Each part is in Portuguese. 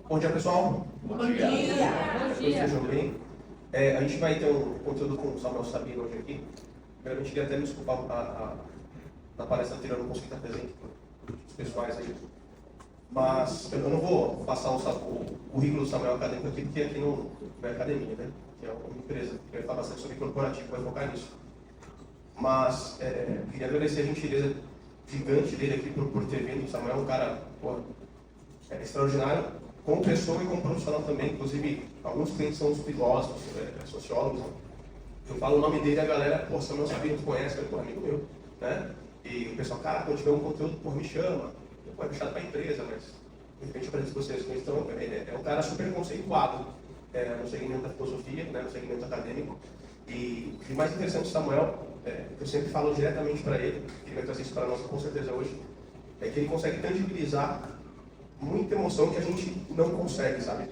Bom dia, pessoal. Bom dia. Espero que estejam bem. A gente vai ter um conteúdo com o Samuel Sabino hoje aqui. Primeiramente, queria até me desculpar na palestra anterior, eu não consegui estar presente os pessoais aí. Mas eu não vou passar o currículo do Samuel acadêmico aqui, porque aqui não é academia, né? Que é uma empresa que vai falar bastante sobre corporativo, vai focar nisso. Mas queria agradecer a gentileza gigante dele aqui por ter vindo. O Samuel é um cara extraordinário, como pessoa e como profissional também. Inclusive, alguns clientes são os filósofos, sociólogos. Eu falo o nome dele e a galera, Samuel Sabino conhece, é amigo meu, né? E o pessoal, cara, quando tiver um conteúdo, me chama. É puxado para a empresa, mas de repente para vocês. Então, é um cara super conceituado no segmento da filosofia, né, no segmento acadêmico. E o mais interessante do Samuel, eu sempre falo diretamente para ele, que ele vai trazer isso para nós com certeza hoje, é que ele consegue tangibilizar muita emoção que a gente não consegue, sabe?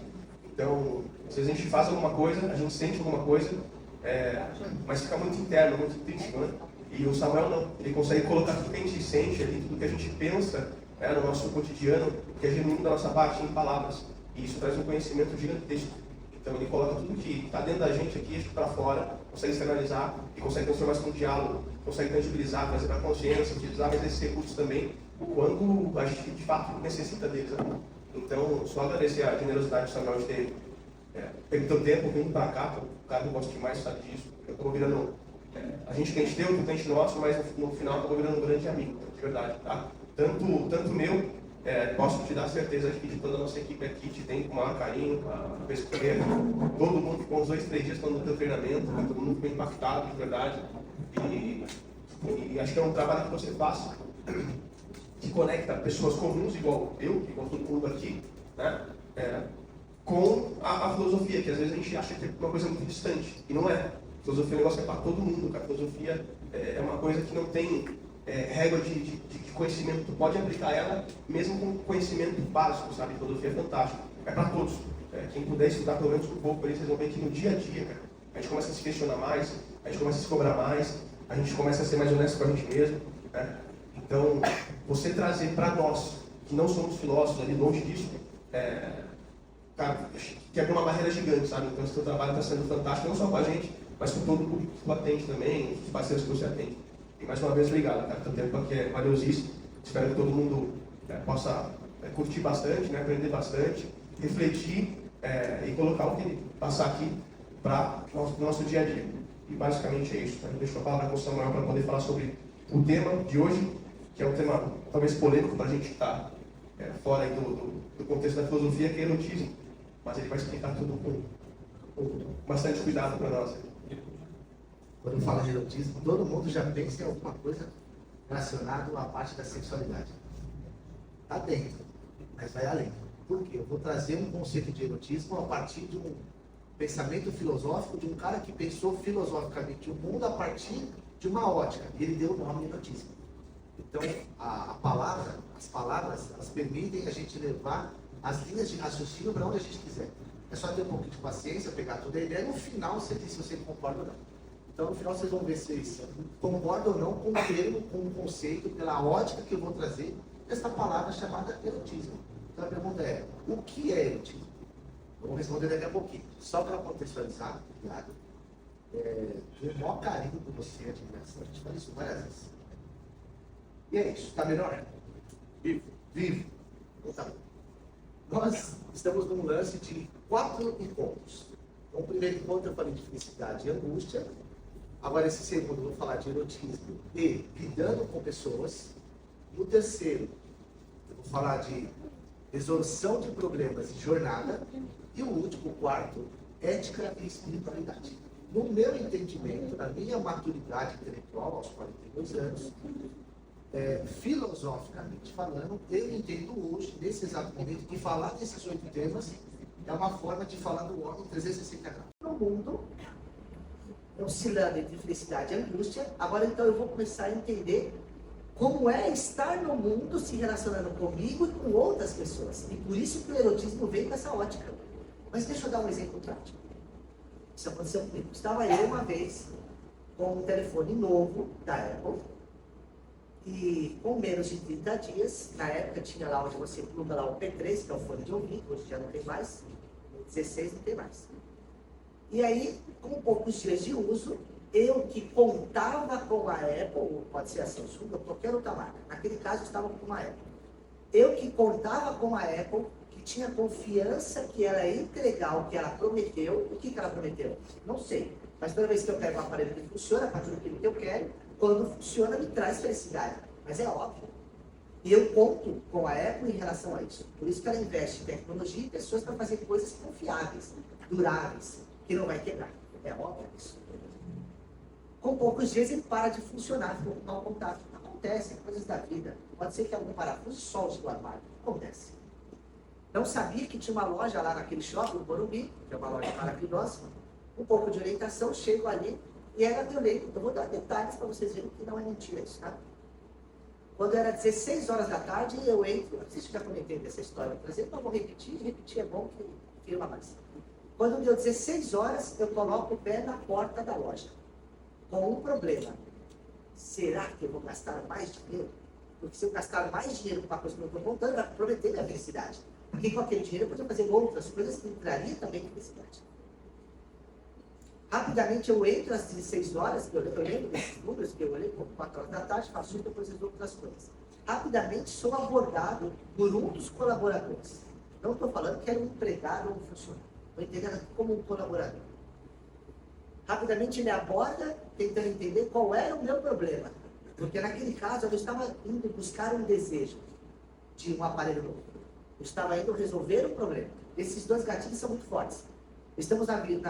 Então, às vezes a gente faz alguma coisa, a gente sente alguma coisa, mas fica muito interno, muito intrínseco, né? E o Samuel não, ele consegue colocar tudo que a gente sente ali, tudo que a gente pensa no nosso cotidiano, que é genuíno da nossa parte em palavras. E isso traz um conhecimento gigantesco. Então ele coloca tudo que está dentro da gente aqui para fora, consegue externalizar e consegue transformar isso num diálogo, consegue tangibilizar, trazer para a consciência, utilizar mais esses recursos também, quando a gente de fato necessita deles. Né? Então, só agradecer a generosidade do Samuel de ter pego teu tempo vindo para cá, o cara que eu gosto demais sabe disso. Eu estou virando, a gente tem o cliente nosso, mas no final eu estou virando um grande amigo, de verdade, tá? Tanto meu, posso te dar certeza de que de toda a nossa equipe aqui te tem com o maior carinho, a pesquisa. Todo mundo ficou uns 2, 3 dias falando do teu treinamento, né? Todo mundo ficou impactado, de verdade. E acho que é um trabalho que você faz, que conecta pessoas comuns, igual eu, igual todo mundo aqui, né? Com a filosofia, que às vezes a gente acha que é uma coisa muito distante, e não é. A filosofia é um negócio que é para todo mundo, cara. A filosofia é uma coisa que não tem régua de conhecimento. Tu pode aplicar ela mesmo com conhecimento básico, sabe? A filosofia é fantástico. É para todos. Quem puder estudar pelo menos um pouco, vocês vão ver que no dia a dia, cara, a gente começa a se questionar mais, a gente começa a se cobrar mais, a gente começa a ser mais honesto com a gente mesmo, né? Então, você trazer para nós, que não somos filósofos ali, longe disso, cara, quebra uma barreira gigante, sabe? Então, esse teu trabalho está sendo fantástico, não só com a gente, mas com todo o público que tu atende também, os parceiros que você atende. E mais uma vez, obrigado, cara. Teu tempo aqui é valiosíssimo. Espero que todo mundo possa curtir bastante, né? Aprender bastante, refletir e colocar o que passar aqui para o nosso dia a dia. E basicamente é isso. Eu deixo a palavra com o Samuel para poder falar sobre o tema de hoje, que é um tema talvez polêmico para a gente que está fora aí do contexto da filosofia, que é erotismo. Mas ele vai explicar tudo com bastante cuidado para nós. Quando fala de erotismo, todo mundo já pensa em alguma coisa relacionada à parte da sexualidade. Está dentro, mas vai além. Por quê? Eu vou trazer um conceito de erotismo a partir de um pensamento filosófico de um cara que pensou filosoficamente o mundo a partir de uma ótica. E ele deu o nome de erotismo. Então, as palavras, elas permitem a gente levar as linhas de raciocínio para onde a gente quiser. É só ter um pouco de paciência, pegar toda a ideia e no final você diz se você concorda ou não. Então, no final, vocês vão ver se vocês concordam ou não com o termo, com o conceito, pela ótica que eu vou trazer dessa palavra chamada erotismo. Então, a pergunta é, o que é erotismo? Vamos responder daqui a pouquinho. Só para contextualizar, cuidado. Tenho o maior carinho por você, admiração. A gente fala isso várias vezes. E é isso. Está melhor? Vivo. Então, tá bom. Nós estamos num lance de 4 encontros. Então, o primeiro encontro eu falei de felicidade e angústia. Agora, esse segundo, eu vou falar de erotismo e lidando com pessoas. No terceiro, eu vou falar de resolução de problemas e jornada. E o último, o quarto, ética e espiritualidade. No meu entendimento, na minha maturidade intelectual, aos 42 anos, filosoficamente falando, eu entendo hoje, nesse exato momento, que falar desses 8 temas é uma forma de falar do homem 360 graus. No mundo, oscilando entre felicidade e angústia. Agora, então, eu vou começar a entender como é estar no mundo se relacionando comigo e com outras pessoas. E por isso que o erotismo vem com essa ótica. Mas deixa eu dar um exemplo prático. Isso aconteceu comigo. Estava eu uma vez com um telefone novo da Apple E com menos de 30 dias, na época tinha lá onde você pluga lá o P3, que é o fone de ouvido, hoje já não tem mais, no 16 não tem mais. E aí, com poucos dias de uso, eu que contava com a Apple, pode ser a Samsung ou qualquer outra marca, naquele caso eu estava com a Apple. Eu que contava com a Apple, que tinha confiança que ela ia entregar o que ela prometeu. O que ela prometeu? Não sei. Mas toda vez que eu pego um aparelho que funciona, para tudo aquilo que eu quero, quando funciona me traz felicidade. Mas é óbvio. E eu conto com a Apple em relação a isso. Por isso que ela investe em tecnologia e pessoas para fazer coisas confiáveis, duráveis, que não vai quebrar. É óbvio isso. Com poucos dias ele para de funcionar, ficou com mau contato. Acontece, coisas da vida. Pode ser que algum parafuso solte do armário. Acontece. Não sabia que tinha uma loja lá naquele shopping, no Morumbi, que é uma loja maravilhosa. Um pouco de orientação, chego ali e era violento. Eu vou dar detalhes para vocês verem que não é mentira isso, tá? Quando era 16 horas da tarde, eu entro. Não sei se eu já comentei dessa história, por exemplo, eu vou repetir é bom que firma mais. Quando deu 16 horas, eu coloco o pé na porta da loja. Com um problema. Será que eu vou gastar mais dinheiro? Porque se eu gastar mais dinheiro com uma coisa que eu estou contando, vai comprometer minha felicidade. Porque com aquele dinheiro eu podia fazer outras coisas que me trariam também felicidade. Rapidamente eu entro às 16 horas, eu lembro desses números que eu olhei por 4 horas da tarde, faço isso, depois resolvo outras coisas. Rapidamente sou abordado por um dos colaboradores. Não estou falando que era um empregado ou um funcionário. Estou entendendo aqui como um colaborador. Rapidamente ele aborda, tentando entender qual era o meu problema. Porque naquele caso eu estava indo buscar um desejo de um aparelho novo. Eu estava indo resolver um problema. Esses dois gatilhos são muito fortes. Estamos na vida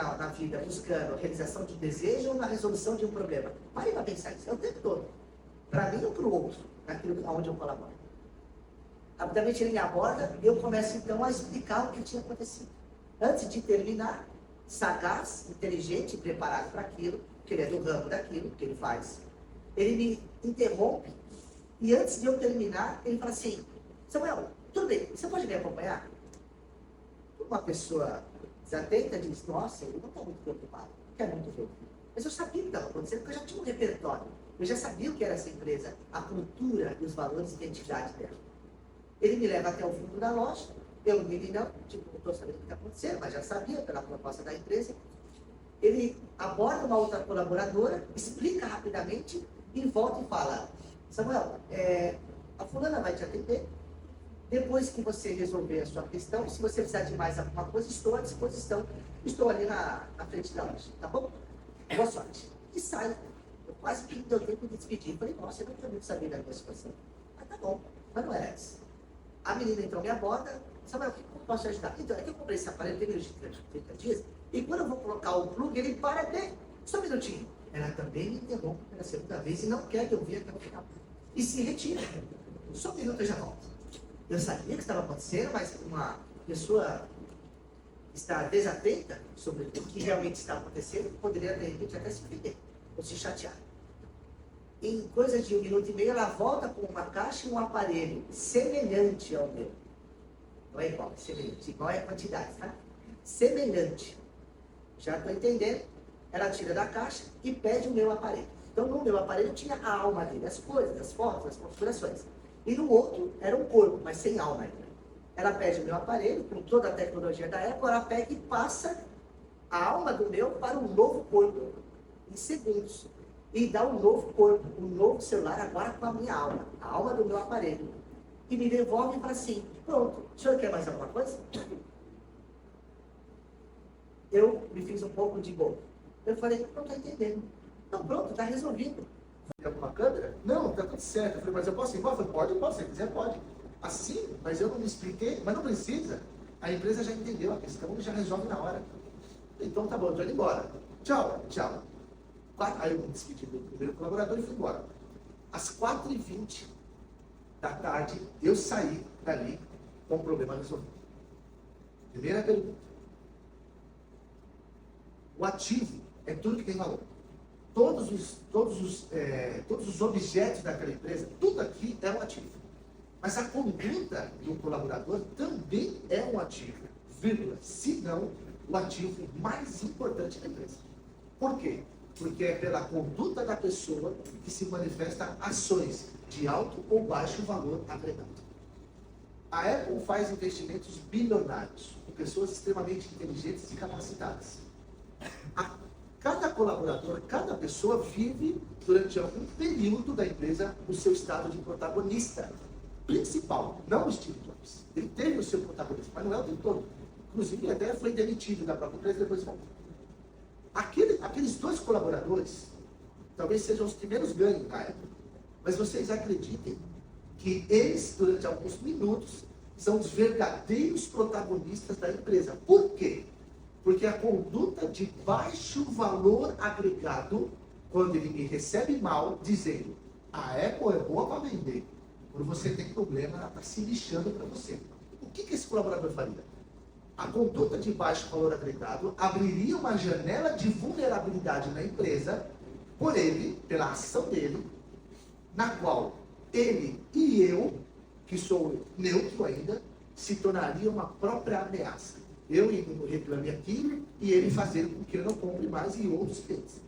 buscando a realização de um desejo ou na resolução de um problema. Pare para pensar isso, é o tempo todo. Para mim ou para o outro, naquilo onde eu colaboro. Rapidamente ele me aborda e eu começo então a explicar o que tinha acontecido. Antes de terminar, sagaz, inteligente, preparado para aquilo, que ele é do ramo daquilo que ele faz. Ele me interrompe e antes de eu terminar, ele fala assim: Samuel, tudo bem, você pode me acompanhar? Uma pessoa desatenta diz: nossa, ele não está muito preocupado, quer muito ver. Mas eu sabia o que estava acontecendo, porque eu já tinha um repertório. Eu já sabia o que era essa empresa, a cultura e os valores e identidade dela. Ele me leva até o fundo da loja. Eu, meninão, tipo, não estou sabendo o que está acontecendo, mas já sabia pela proposta da empresa. Ele aborda uma outra colaboradora, explica rapidamente e volta e fala: Samuel, a fulana vai te atender. Depois que você resolver a sua questão, se você precisar de mais alguma coisa, estou à disposição. Estou ali na frente da loja, tá bom? Boa sorte. E sai. Eu quase que deu tempo de despedir. Falei: nossa, eu não quero muito saber da minha situação. Mas tá bom, mas não era essa. A menina entrou me aborda: Samuel, o que eu posso te ajudar? Então, é que eu comprei esse aparelho, tem menos de 30 dias, e quando eu vou colocar o plug, ele para de... Só um minutinho. Ela também me interrompe pela segunda vez e não quer que eu venha até o final. E se retira. Só um minuto eu já volto. Eu sabia o que estava acontecendo, mas uma pessoa está desatenta sobre o que realmente está acontecendo, poderia, de repente, até se ofender ou se chatear. Em coisa de 1 minuto e meio, ela volta com uma caixa e um aparelho semelhante ao meu. Não é igual, é semelhante. Igual é a quantidade, tá? Semelhante. Já estou entendendo. Ela tira da caixa e pede o meu aparelho. Então, no meu aparelho tinha a alma dele, as coisas, as fotos, as configurações. E no outro era um corpo, mas sem alma ainda. Ela pede o meu aparelho, com toda a tecnologia da Apple, ela pega e passa a alma do meu para um novo corpo, em segundos. E dá um novo corpo, um novo celular agora com a minha alma, a alma do meu aparelho. E me devolve e fala assim: pronto, o senhor quer mais alguma coisa? Eu me fiz um pouco de bobo. Eu falei: não estou entendendo. Então pronto, está resolvido. Tem alguma câmera? Não, está tudo certo. Eu falei: mas eu posso ir embora? Eu falei: pode, se quiser pode. Assim, mas eu não me expliquei, mas não precisa. A empresa já entendeu a questão e já resolve na hora. Então tá bom, eu estou indo embora. Tchau, tchau. Aí eu me despedi do primeiro colaborador e fui embora. Às 4h20 da tarde, eu saí dali com o problema resolvido. Primeira pergunta. O ativo é tudo que tem valor. Todos os objetos daquela empresa, tudo aqui é um ativo. Mas a conduta do colaborador também é um ativo, vírgula, se não o ativo mais importante da empresa. Por quê? porque é pela conduta da pessoa que se manifesta ações de alto ou baixo valor agregado. A Apple faz investimentos bilionários com pessoas extremamente inteligentes e capacitadas. Cada colaborador, cada pessoa vive durante algum período da empresa o seu estado de protagonista principal, não o Steve Jobs. Ele teve o seu protagonismo, mas não é o tempo todo. Inclusive, ele até foi demitido da própria empresa, depois voltou. Aqueles dois colaboradores talvez sejam os que menos ganham na época, mas vocês acreditem que eles, durante alguns minutos, são os verdadeiros protagonistas da empresa. Por quê? Porque a conduta de baixo valor agregado, quando ele me recebe mal, dizendo, a Apple é boa para vender, quando você tem problema, ela está se lixando para você. O que esse colaborador faria? A conduta de baixo valor agregado abriria uma janela de vulnerabilidade na empresa, por ele, pela ação dele, na qual ele e eu, que sou neutro ainda, se tornaria uma própria ameaça. Eu indo reclame aquilo e ele fazer com que eu não compre mais e outros clientes.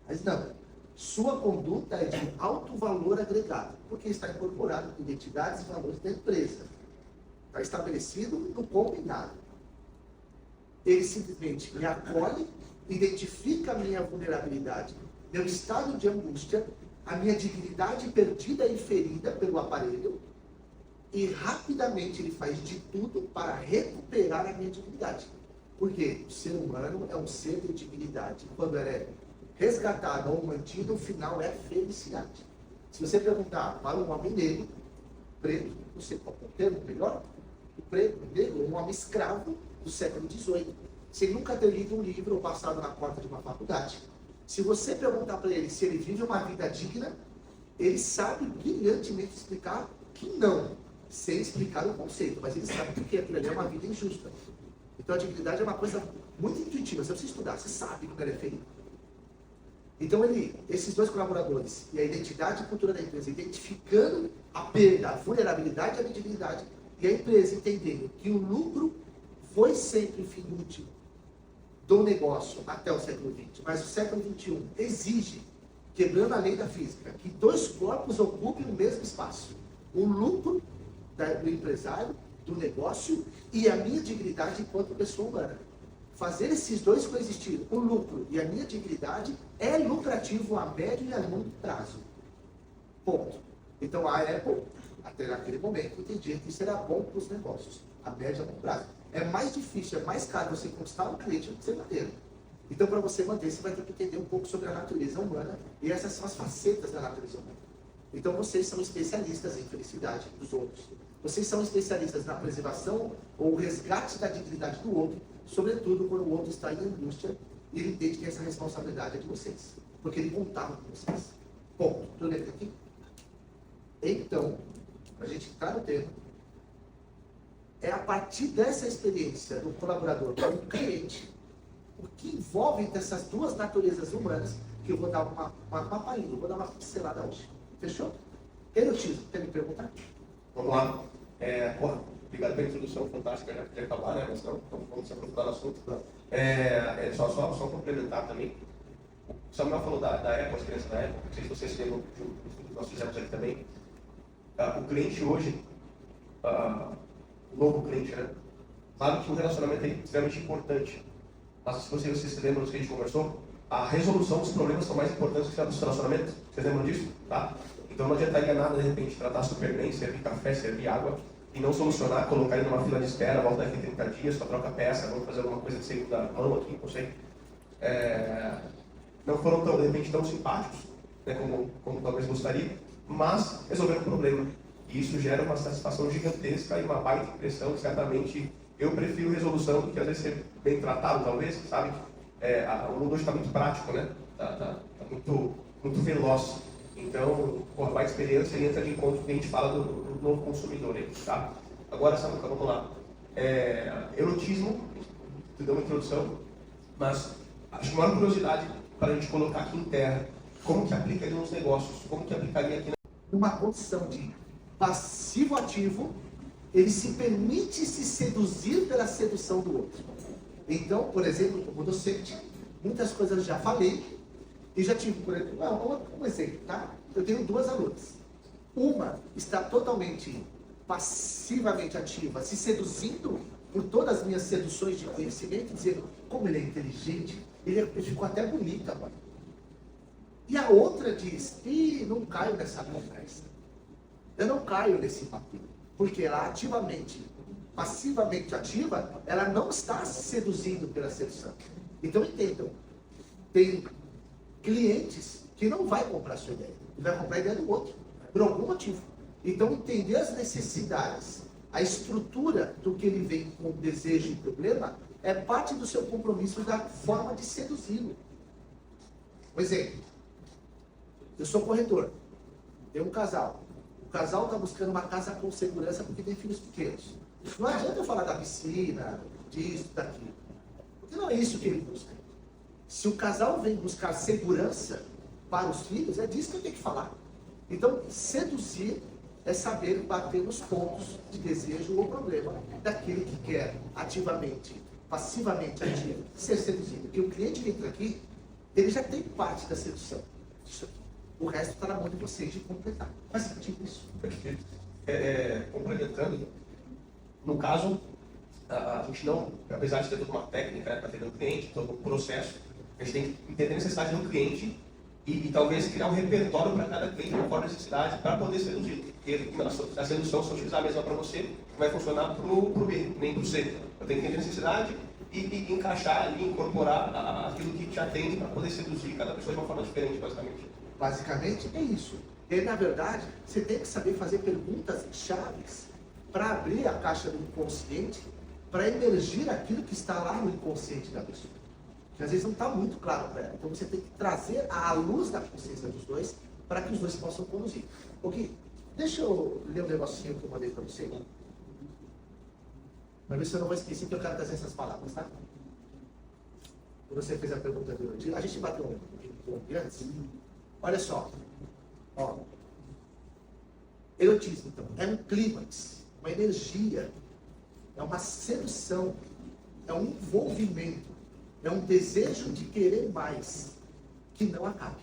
Mas não, sua conduta é de alto valor agregado, porque está incorporado em identidades e valores da empresa. Está estabelecido no combinado. Ele simplesmente me acolhe, identifica a minha vulnerabilidade, meu estado de angústia, a minha dignidade perdida e ferida pelo aparelho, e rapidamente ele faz de tudo para recuperar a minha dignidade. Porque o ser humano é um ser de dignidade. Quando ele é resgatado ou mantido, o final é felicidade. Se você perguntar para um homem negro, preto, não sei qual é o termo melhor, o preto, negro, um homem escravo do século XVIII, sem nunca ter lido um livro ou passado na porta de uma faculdade. Se você perguntar para ele se ele vive uma vida digna, ele sabe brilhantemente explicar que não, sem explicar o conceito, mas ele sabe que aquilo ali é uma vida injusta. Então a dignidade é uma coisa muito intuitiva, você precisa estudar, você sabe como ela é feita. Então esses dois colaboradores e a identidade e cultura da empresa, identificando a perda, a vulnerabilidade e a dignidade, e a empresa entendendo que o lucro foi sempre o fim útil do negócio até o século XX, mas o século XXI exige, quebrando a lei da física, que dois corpos ocupem o mesmo espaço. O lucro do empresário, do negócio e a minha dignidade enquanto pessoa humana. Fazer esses dois coexistir, o lucro e a minha dignidade, é lucrativo a médio e a longo prazo. Ponto. Então a Apple, até naquele momento, entendia que isso era bom para os negócios, a médio e a longo prazo. É mais difícil, é mais caro você conquistar um cliente do que você manter. Então, para você manter, você vai ter que entender um pouco sobre a natureza humana, e essas são as facetas da natureza humana. Então, vocês são especialistas em felicidade dos outros. Vocês são especialistas na preservação ou resgate da dignidade do outro, sobretudo quando o outro está em angústia e ele entende que essa responsabilidade é de vocês, porque ele contava com vocês. Ponto. Tudo bem aqui? Então, para a gente entrar no tema, é a partir dessa experiência do colaborador com o cliente, o que envolve dessas duas naturezas humanas, que eu vou dar uma palhinha, vou dar uma pincelada hoje. Fechou? Erotismo, quer me perguntar? Vamos lá. Obrigado pela introdução fantástica, já queria acabar, né? Mas não, então vamos se aprofundar no assunto. Só complementar também. O Samuel falou da Apple, a experiência da Apple, não sei se vocês lembram do estudo que nós fizemos aqui também. O cliente hoje, o novo cliente, né? Sabe que o relacionamento é extremamente importante. Mas se vocês se lembram do que a gente conversou, a resolução dos problemas são mais importantes que a dos relacionamentos. Vocês lembram disso? Tá? Então não adiantaria nada, de repente, tratar super bem, servir café, servir água, e não solucionar, colocar ele numa fila de espera, volta daqui 30 dias, só troca peça, vamos fazer alguma coisa de segunda mão aqui, não sei. Não foram, de repente, tão simpáticos, né, como talvez gostaria, mas resolveram o problema. E isso gera uma satisfação gigantesca e uma baita impressão, certamente. Eu prefiro resolução do que às vezes ser bem tratado, talvez, sabe? O mundo hoje está muito prático, né? Está muito veloz. Então, a baita experiência entra de encontro com o que a gente fala do novo consumidor aí, tá? Agora, Samuca, vamos lá. Erotismo, tu deu uma introdução, mas acho que a maior curiosidade para a gente colocar aqui em terra, como que aplicaria nos negócios, como que aplicaria aqui numa condição de passivo-ativo, ele se permite se seduzir pela sedução do outro. Então, por exemplo, como docente, muitas coisas eu já falei, E já tive, por exemplo, um exemplo, tá? Eu tenho 2 alunas. Uma está totalmente passivamente ativa, se seduzindo por todas as minhas seduções de conhecimento, dizendo como ele é inteligente, ele ficou até bonito agora. E a outra diz, não caio nessa conversa. Eu não caio nesse papinho. Porque ela ativamente, passivamente ativa, ela não está se seduzindo pela sedução. Então entendam, tem clientes que não vai comprar a sua ideia, ele vai comprar a ideia do outro, por algum motivo. Então entender as necessidades, a estrutura do que ele vem com desejo e problema, é parte do seu compromisso da forma de seduzi-lo. Um exemplo, eu sou corretor, tem um casal. O casal está buscando uma casa com segurança porque tem filhos pequenos. Não adianta eu falar da piscina, disso, daquilo. Porque não é isso que ele busca. Se o casal vem buscar segurança para os filhos, é disso que eu tenho que falar. Então, seduzir é saber bater nos pontos de desejo ou problema daquele que quer ativamente, passivamente ativo, ser seduzido. Porque o cliente que entra aqui, ele já tem parte da sedução. Isso aqui. O resto está na mão de vocês de completar. Faz sentido isso? Perfeito. Complementando, no caso, a gente não, apesar de ter toda uma técnica para atender o cliente, todo um processo, a gente tem que entender a necessidade do cliente e talvez criar um repertório para cada cliente conforme a necessidade para poder seduzir. A sedução, se eu utilizar a mesma para você, vai funcionar para o B, nem para o C. Eu tenho que entender a necessidade e encaixar ali, incorporar aquilo que te atende para poder seduzir cada pessoa de uma forma diferente, basicamente. Basicamente é isso. E na verdade, você tem que saber fazer perguntas chaves para abrir a caixa do inconsciente, para emergir aquilo que está lá no inconsciente da pessoa. Que às vezes não está muito claro para ela. Então você tem que trazer à luz da consciência dos dois, para que os dois possam conduzir. Ok, deixa eu ler um negocinho que eu mandei para você. Para ver se eu não vou esquecer que eu quero trazer essas palavras, tá? Quando você fez a pergunta do dia, a gente bateu um antes. Olha só, ó, erotismo, então, é um clímax, uma energia, é uma sedução, é um envolvimento, é um desejo de querer mais, que não acabe.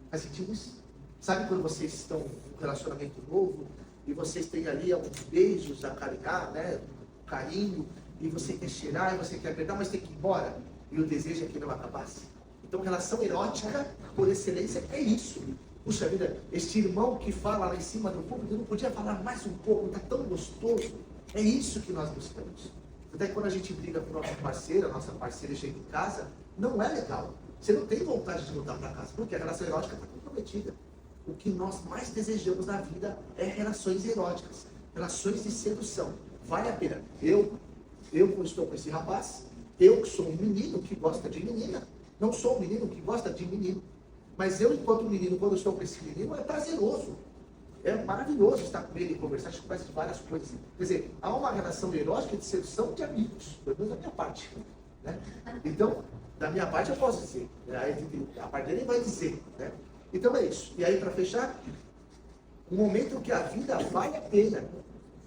Faz sentido isso? Sabe quando vocês estão em um relacionamento novo, e vocês têm ali alguns beijos a carinhar, né, carinho, e você quer cheirar, e você quer apertar, mas tem que ir embora, e o desejo é que não acabasse? Então, relação erótica, por excelência, é isso. Puxa vida, este irmão que fala lá em cima do público, não podia falar mais um pouco, está tão gostoso. É isso que nós buscamos. Até quando a gente briga com o nosso parceiro, a nossa parceira chega em casa, não é legal. Você não tem vontade de voltar para casa, porque a relação erótica está comprometida. O que nós mais desejamos na vida é relações eróticas, relações de sedução. Vale a pena. Eu estou com esse rapaz, eu que sou um menino que gosta de menina, não sou um menino que gosta de menino. Mas eu, enquanto menino, quando eu estou com esse menino, é prazeroso. É maravilhoso estar com ele e conversar, a gente conversa de várias coisas. Quer dizer, há uma relação erótica de sedução de amigos, pelo menos da minha parte. Né? Então, da minha parte eu posso dizer. Né? A parte dele vai dizer. Né? Então é isso. E aí, para fechar, um momento que a vida vale a pena.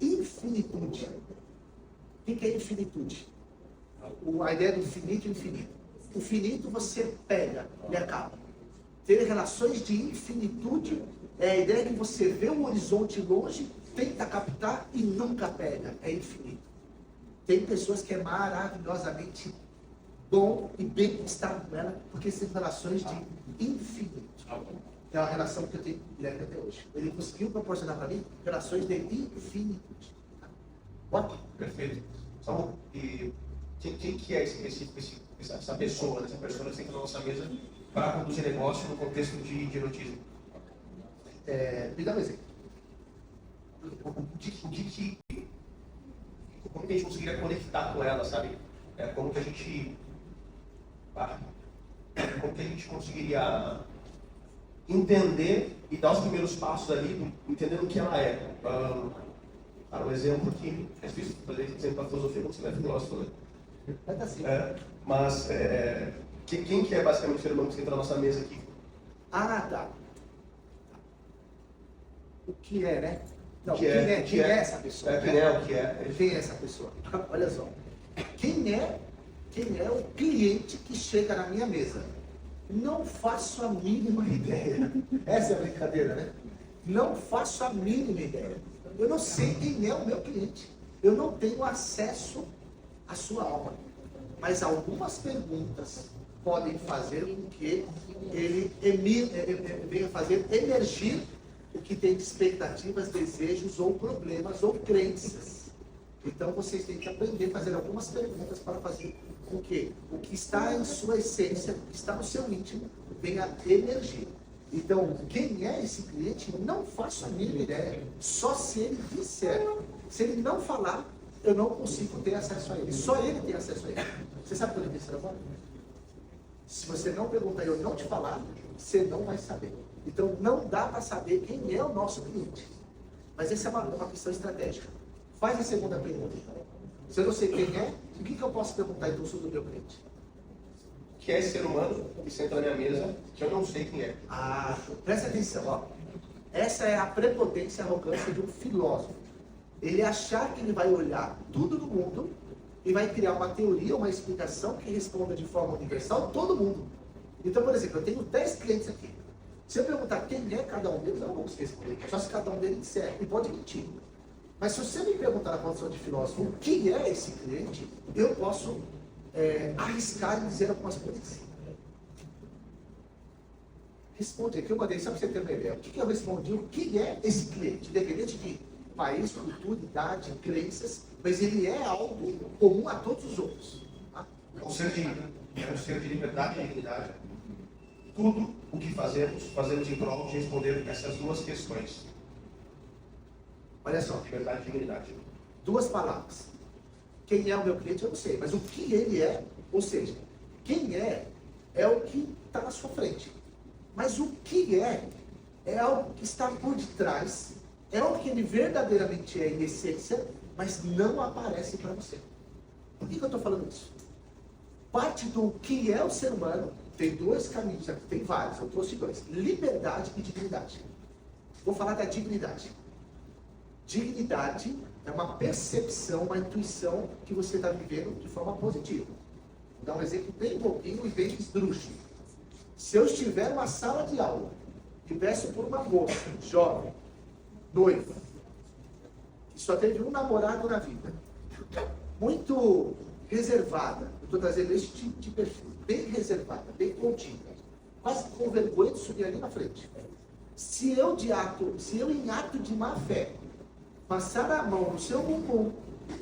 Infinitude. O que é infinitude? A ideia do finito e infinito. O finito você pega e acaba. Ter relações de infinitude é a ideia que você vê um horizonte longe, tenta captar e nunca pega. É infinito. Tem pessoas que é maravilhosamente bom e bem estar com ela, porque são relações de infinito. É uma relação que eu tenho com o Guilherme até hoje. Ele conseguiu proporcionar para mim relações de infinitude. Ótimo, perfeito. Então, e quem que é essa pessoa, essa pessoa que tem na nossa mesa para conduzir negócio no contexto de erotismo? Me dá um exemplo. Como que a gente conseguiria conectar com ela, sabe? Como que a gente conseguiria entender e dar os primeiros passos ali, entendendo o que ela é. Um exemplo que é difícil fazer exemplo para filosofia, como você não é filósofo, né? Mas quem que é basicamente o ser humano que entra na nossa mesa aqui? Ah, tá. O que é, né? Não, quem é essa pessoa? Quem é o que é? Quem é essa pessoa? Olha só. Quem é o cliente que chega na minha mesa? Não faço a mínima ideia. Essa é a brincadeira, né? Não faço a mínima ideia. Eu não sei quem é o meu cliente. Eu não tenho acesso à sua alma. Mas algumas perguntas podem fazer com que ele venha fazer emergir o que tem de expectativas, desejos ou problemas ou crenças. Então vocês têm que aprender a fazer algumas perguntas para fazer com que o que está em sua essência, o que está no seu íntimo, venha emergir. Então, quem é esse cliente? Não faço a mínima ideia. Só se ele disser. Se ele não falar, eu não consigo ter acesso a ele. Só ele tem acesso a ele. Você sabe quando ele disse agora? Se você não perguntar e eu não te falar, você não vai saber. Então, não dá para saber quem é o nosso cliente. Mas essa é uma questão estratégica. Faz a segunda pergunta. Se eu não sei quem é, o que eu posso perguntar então sobre o meu cliente? Que é esse ser humano que senta na minha mesa, que eu não sei quem é. Presta atenção, ó. Essa é a prepotência e arrogância de um filósofo. Ele achar que ele vai olhar tudo no mundo e vai criar uma teoria, uma explicação que responda de forma universal todo mundo. Então, por exemplo, eu tenho 10 clientes aqui. Se eu perguntar quem é cada um deles, eu não vou conseguir responder. Só se cada um deles disser, e pode mentir. Mas se você me perguntar na condição de filósofo o que é esse cliente, eu posso arriscar e dizer algumas coisas. Responde aqui, eu mandei só para você ter uma ideia. O que eu respondi? O que é esse cliente? Independente de país, cultura, idade, crenças, mas ele é algo comum a todos os outros. Tá? É um ser de liberdade e dignidade. Tudo o que fazemos em prol de responder essas duas questões. Olha só. Liberdade e dignidade. 2 palavras. Quem é o meu cliente, eu não sei. Mas o que ele é, ou seja, quem é o que está na sua frente. Mas o que é algo que está por detrás, é algo que ele verdadeiramente é em essência, mas não aparece para você. Por que eu estou falando isso? Parte do que é o ser humano, tem 2 caminhos, tem vários, eu trouxe 2. Liberdade e dignidade. Vou falar da dignidade. Dignidade é uma percepção, uma intuição que você está vivendo de forma positiva. Vou dar um exemplo bem bobinho e bem esdrúxulo. Se eu estiver numa sala de aula e peço por uma moça, jovem, noiva, que só teve um namorado na vida, muito reservada, eu estou trazendo esse tipo de perfil, bem reservada, bem contida, quase com vergonha de subir ali na frente. Se eu em ato de má fé, passar a mão no seu bumbum,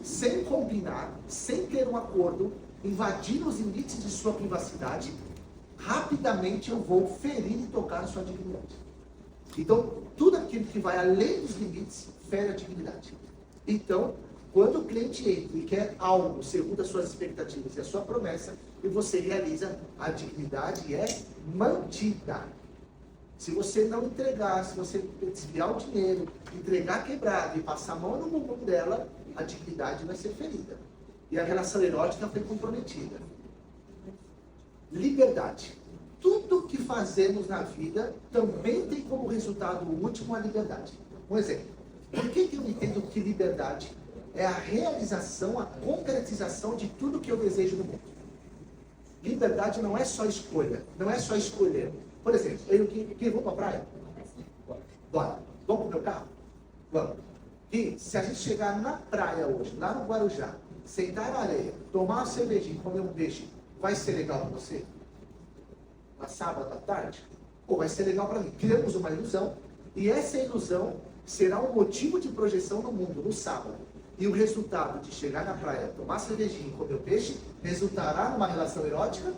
sem combinar, sem ter um acordo, invadir os limites de sua privacidade, rapidamente eu vou ferir e tocar a sua dignidade. Então, tudo aquilo que vai além dos limites, fere a dignidade. Então, quando o cliente entra e quer algo segundo as suas expectativas e a sua promessa, e você realiza, a dignidade é mantida. Se você não entregar, se você desviar o dinheiro, entregar quebrado e passar a mão no bumbum dela, a dignidade vai ser ferida. E a relação erótica foi comprometida. Liberdade. Tudo que fazemos na vida também tem como resultado último a liberdade. Um exemplo. Por que eu entendo que liberdade é a realização, a concretização de tudo que eu desejo no mundo? Liberdade não é só escolha, não é só escolher. Por exemplo, eu que vou para a praia? Bora. Vamos para o meu carro? Vamos. E se a gente chegar na praia hoje, lá no Guarujá, sentar na areia, tomar uma cervejinha, comer um peixe, vai ser legal para você? Na sábado à tarde? Ou vai ser legal para mim? Criamos uma ilusão, e essa ilusão será um motivo de projeção no mundo, no sábado. E o resultado de chegar na praia, tomar cervejinha e comer o peixe, resultará numa relação erótica,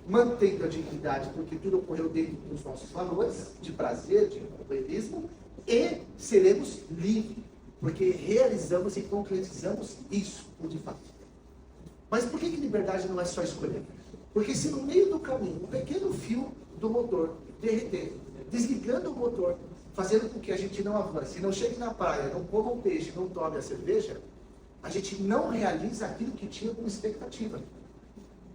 mantendo a dignidade, porque tudo ocorreu dentro dos nossos valores, de prazer, de companheirismo, e seremos livres, porque realizamos e concretizamos isso, de fato. Mas por que liberdade não é só escolher? Porque se no meio do caminho, um pequeno fio do motor derreter, desligando o motor, fazendo com que a gente não avance, não chegue na praia, não coma o peixe, não tome a cerveja, a gente não realiza aquilo que tinha como expectativa.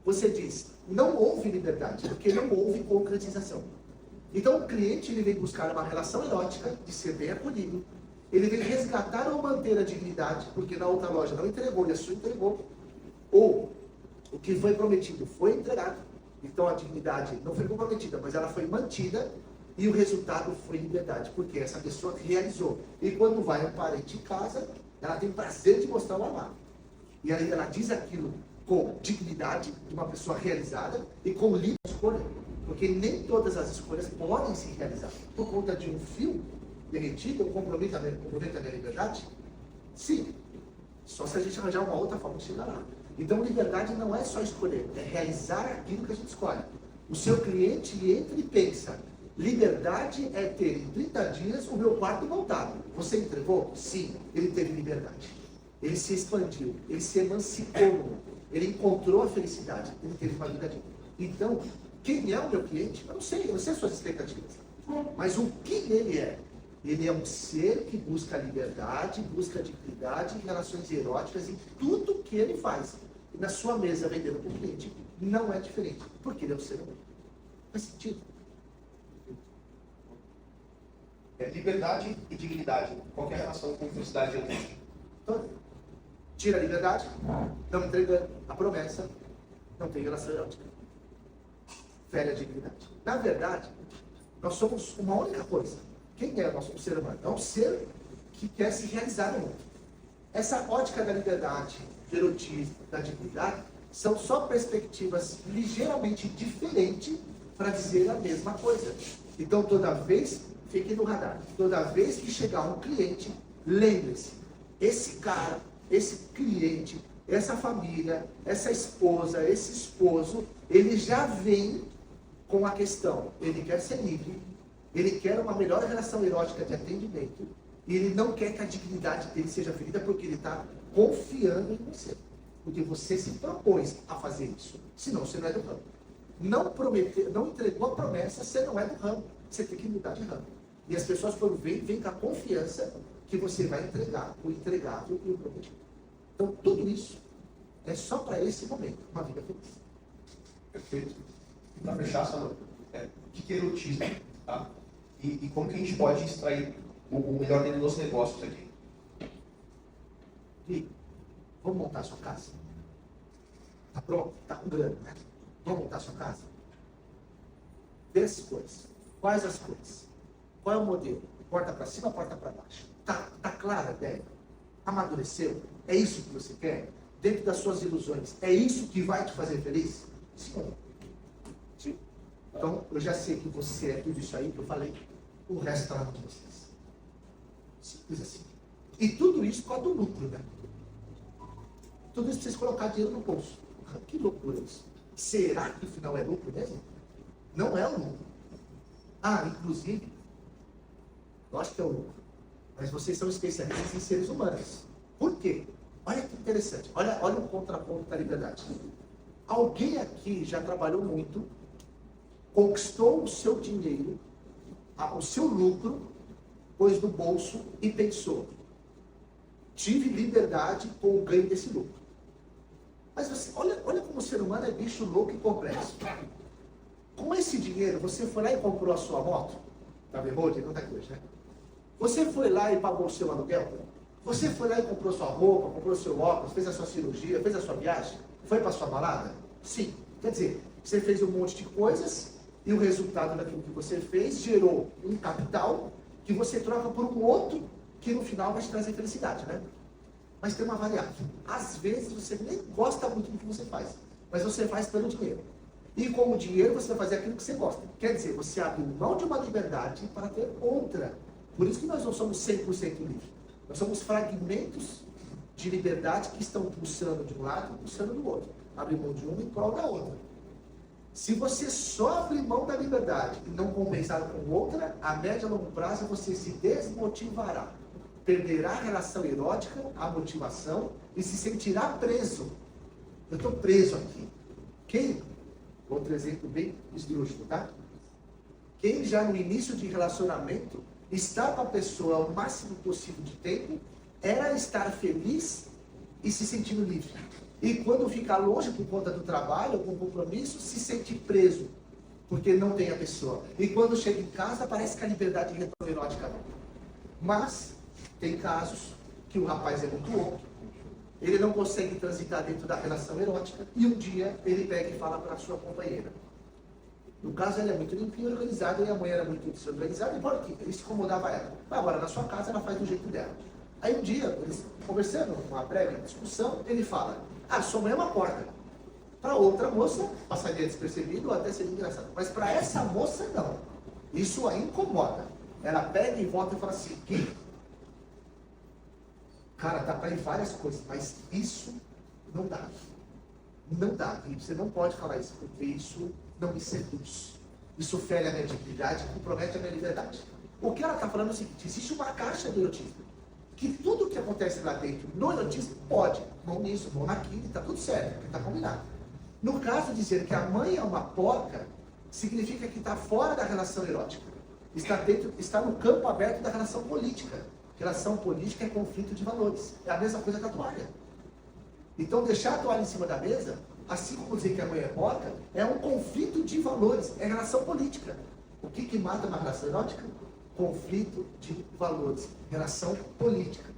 Você diz, não houve liberdade, porque não houve concretização. Então o cliente ele vem buscar uma relação erótica, de ser bem acolhido, ele vem resgatar ou manter a dignidade, porque na outra loja não entregou e a sua entregou, ou o que foi prometido foi entregado, Então a dignidade não foi comprometida, mas ela foi mantida e o resultado foi liberdade, porque essa pessoa realizou. E quando vai um parente em casa, ela tem prazer de mostrar o amado. E aí ela diz aquilo com dignidade de uma pessoa realizada e com livre escolha. Porque nem todas as escolhas podem se realizar. Por conta de um fio derretido, eu comprometo a minha liberdade? Sim. Só se a gente arranjar uma outra forma de chegar lá. Então, liberdade não é só escolher, é realizar aquilo que a gente escolhe. O seu cliente entra e pensa, liberdade é ter em 30 dias o meu quarto montado. Você entregou? Sim, ele teve liberdade. Ele se expandiu, ele se emancipou, ele encontrou a felicidade, ele teve uma vida digna. Então, quem é o meu cliente? Eu não sei as suas expectativas. Mas o que ele é? Ele é um ser que busca liberdade, busca dignidade, relações eróticas em tudo que ele faz. E na sua mesa, vendendo para o cliente, não é diferente, porque ele é um ser humano. Faz sentido? Liberdade e dignidade. Qual que é a relação com felicidade e angústia? Então, tira a liberdade, não entrega a promessa, não tem relação erótica. Fere a dignidade. Na verdade, nós somos uma única coisa. Quem é o nosso ser humano? É um ser que quer se realizar no mundo. Essa ótica da liberdade, do erotismo, da dignidade, são só perspectivas ligeiramente diferentes para dizer a mesma coisa. Então, toda vez, fique no radar, toda vez que chegar um cliente, lembre-se, esse cara, esse cliente, essa família, essa esposa, esse esposo, ele já vem com a questão, ele quer ser livre, ele quer uma melhor relação erótica de atendimento, e ele não quer que a dignidade dele seja ferida porque ele está confiando em você. Porque você se propôs a fazer isso, senão você não é do ramo. Não prometeu, não entregou a promessa, você não é do ramo. Você tem que mudar de ramo. E as pessoas, quando vêm com a confiança que você vai entregar o entregável e o prometido. Então, tudo isso é só para esse momento, uma vida feliz. Perfeito. Para fechar, Sandro, o que é erotismo? Tá? E como que a gente pode extrair o melhor dentro dos negócios aqui? E vamos montar a sua casa? Tá pronto? Tá com grana, né? Vamos montar a sua casa? Vê as cores. Quais as cores? Qual é o modelo? Porta para cima, porta para baixo. Tá clara a ideia? Amadureceu? É isso que você quer? Dentro das suas ilusões, é isso que vai te fazer feliz? Sim. Sim. Então, eu já sei que você é tudo isso aí que eu falei. O resto está na mão de vocês. Simples assim. E tudo isso por causa do lucro, né? Tudo isso para vocês colocar dinheiro no bolso. Que loucura isso. Será que o final é lucro mesmo? Não é o lucro. Inclusive, lógico que é o lucro. Mas vocês são especialistas em seres humanos. Por quê? Olha que interessante. Olha o contraponto da liberdade. Alguém aqui já trabalhou muito, conquistou o seu dinheiro, o seu lucro, pôs no bolso e pensou: tive liberdade com o ganho desse lucro. Mas você, olha como o ser humano é bicho louco e complexo. Com esse dinheiro, você foi lá e comprou a sua moto? Tá vendo? Não tá aqui hoje, né? Você foi lá e pagou o seu aluguel? Você foi lá e comprou sua roupa, comprou seu óculos, fez a sua cirurgia, fez a sua viagem? Foi para sua balada? Sim. Quer dizer, você fez um monte de coisas e o resultado daquilo que você fez gerou um capital que você troca por um outro que no final vai te trazer felicidade, né? Mas tem uma variável. Às vezes você nem gosta muito do que você faz, mas você faz pelo dinheiro. E com o dinheiro você vai fazer aquilo que você gosta. Quer dizer, você abre mão de uma liberdade para ter outra. Por isso que nós não somos 100% livres. Nós somos fragmentos de liberdade que estão pulsando de um lado e pulsando do outro. Abre mão de uma em prol da outra. Se você só abrir mão da liberdade e não compensar com outra, a médio e longo prazo você se desmotivará. Perderá a relação erótica, a motivação e se sentirá preso. Eu estou preso aqui. Quem? Outro exemplo bem esdrúxulo, tá? Quem já no início de relacionamento está com a pessoa o máximo possível de tempo, era estar feliz e se sentindo livre. E quando fica longe por conta do trabalho, com compromisso, se sente preso, porque não tem a pessoa. E quando chega em casa, parece que a liberdade retorna erótica não. Mas tem casos que o rapaz é muito louco, ele não consegue transitar dentro da relação erótica, e um dia ele pega e fala para a sua companheira: No caso, ela é muito limpinha e organizada, e a mãe era muito desorganizada, e por quê? Isso incomodava ela. Mas agora, na sua casa, ela faz do jeito dela. Aí um dia, eles conversando, uma breve discussão, ele fala, sua mãe é uma porca. Para outra moça, passaria despercebido ou até seria engraçado. Mas para essa moça, não. Isso a incomoda. Ela pega e volta e fala assim, Gui, cara, dá para ir várias coisas, mas isso não dá. Não dá, Gui. Você não pode falar isso, porque isso não me seduz. Isso fere a minha dignidade e compromete a minha liberdade. O que ela está falando é o seguinte, existe uma caixa do erotismo. Que tudo que acontece lá dentro no erotismo pode. Mão nisso, mão naquilo, está tudo certo, porque está combinado. No caso de dizer que a mãe é uma porca, significa que está fora da relação erótica. Está no campo aberto da relação política. Relação política é conflito de valores. É a mesma coisa que a toalha. Então, deixar a toalha em cima da mesa, assim como dizer que a mãe é porca, é um conflito de valores. É relação política. O que mata uma relação erótica? Conflito de valores. Relação política.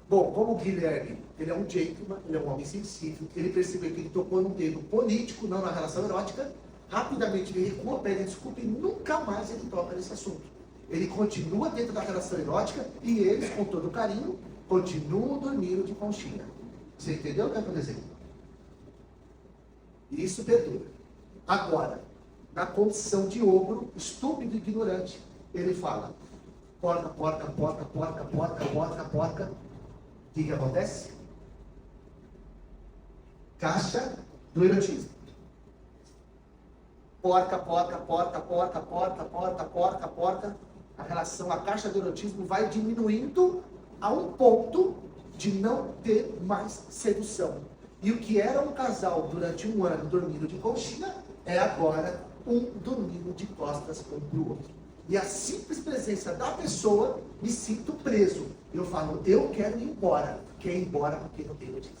Bom, como o Guilherme, ele é um gentleman, ele é um homem sensível, ele percebeu que ele tocou num dedo político, não na relação erótica, rapidamente ele recua, pede desculpa e nunca mais ele toca nesse assunto. Ele continua dentro da relação erótica e eles, com todo carinho, continuam dormindo de conchinha. Você entendeu o que eu estou dizendo? E isso perdura. Agora, na condição de ogro, estúpido e ignorante, ele fala, porca, porca, porca, porca, porca, porca, porca. O que acontece? Caixa do erotismo. Porca, porca, porca, porca, porca, porca, porca, porca. A relação, a caixa do erotismo vai diminuindo a um ponto de não ter mais sedução. E o que era um casal durante um ano dormindo de conchinha, é agora um dormindo de costas um para o outro. E a simples presença da pessoa, me sinto preso. Eu falo, eu quero ir embora. Quer ir embora porque não tem erotismo.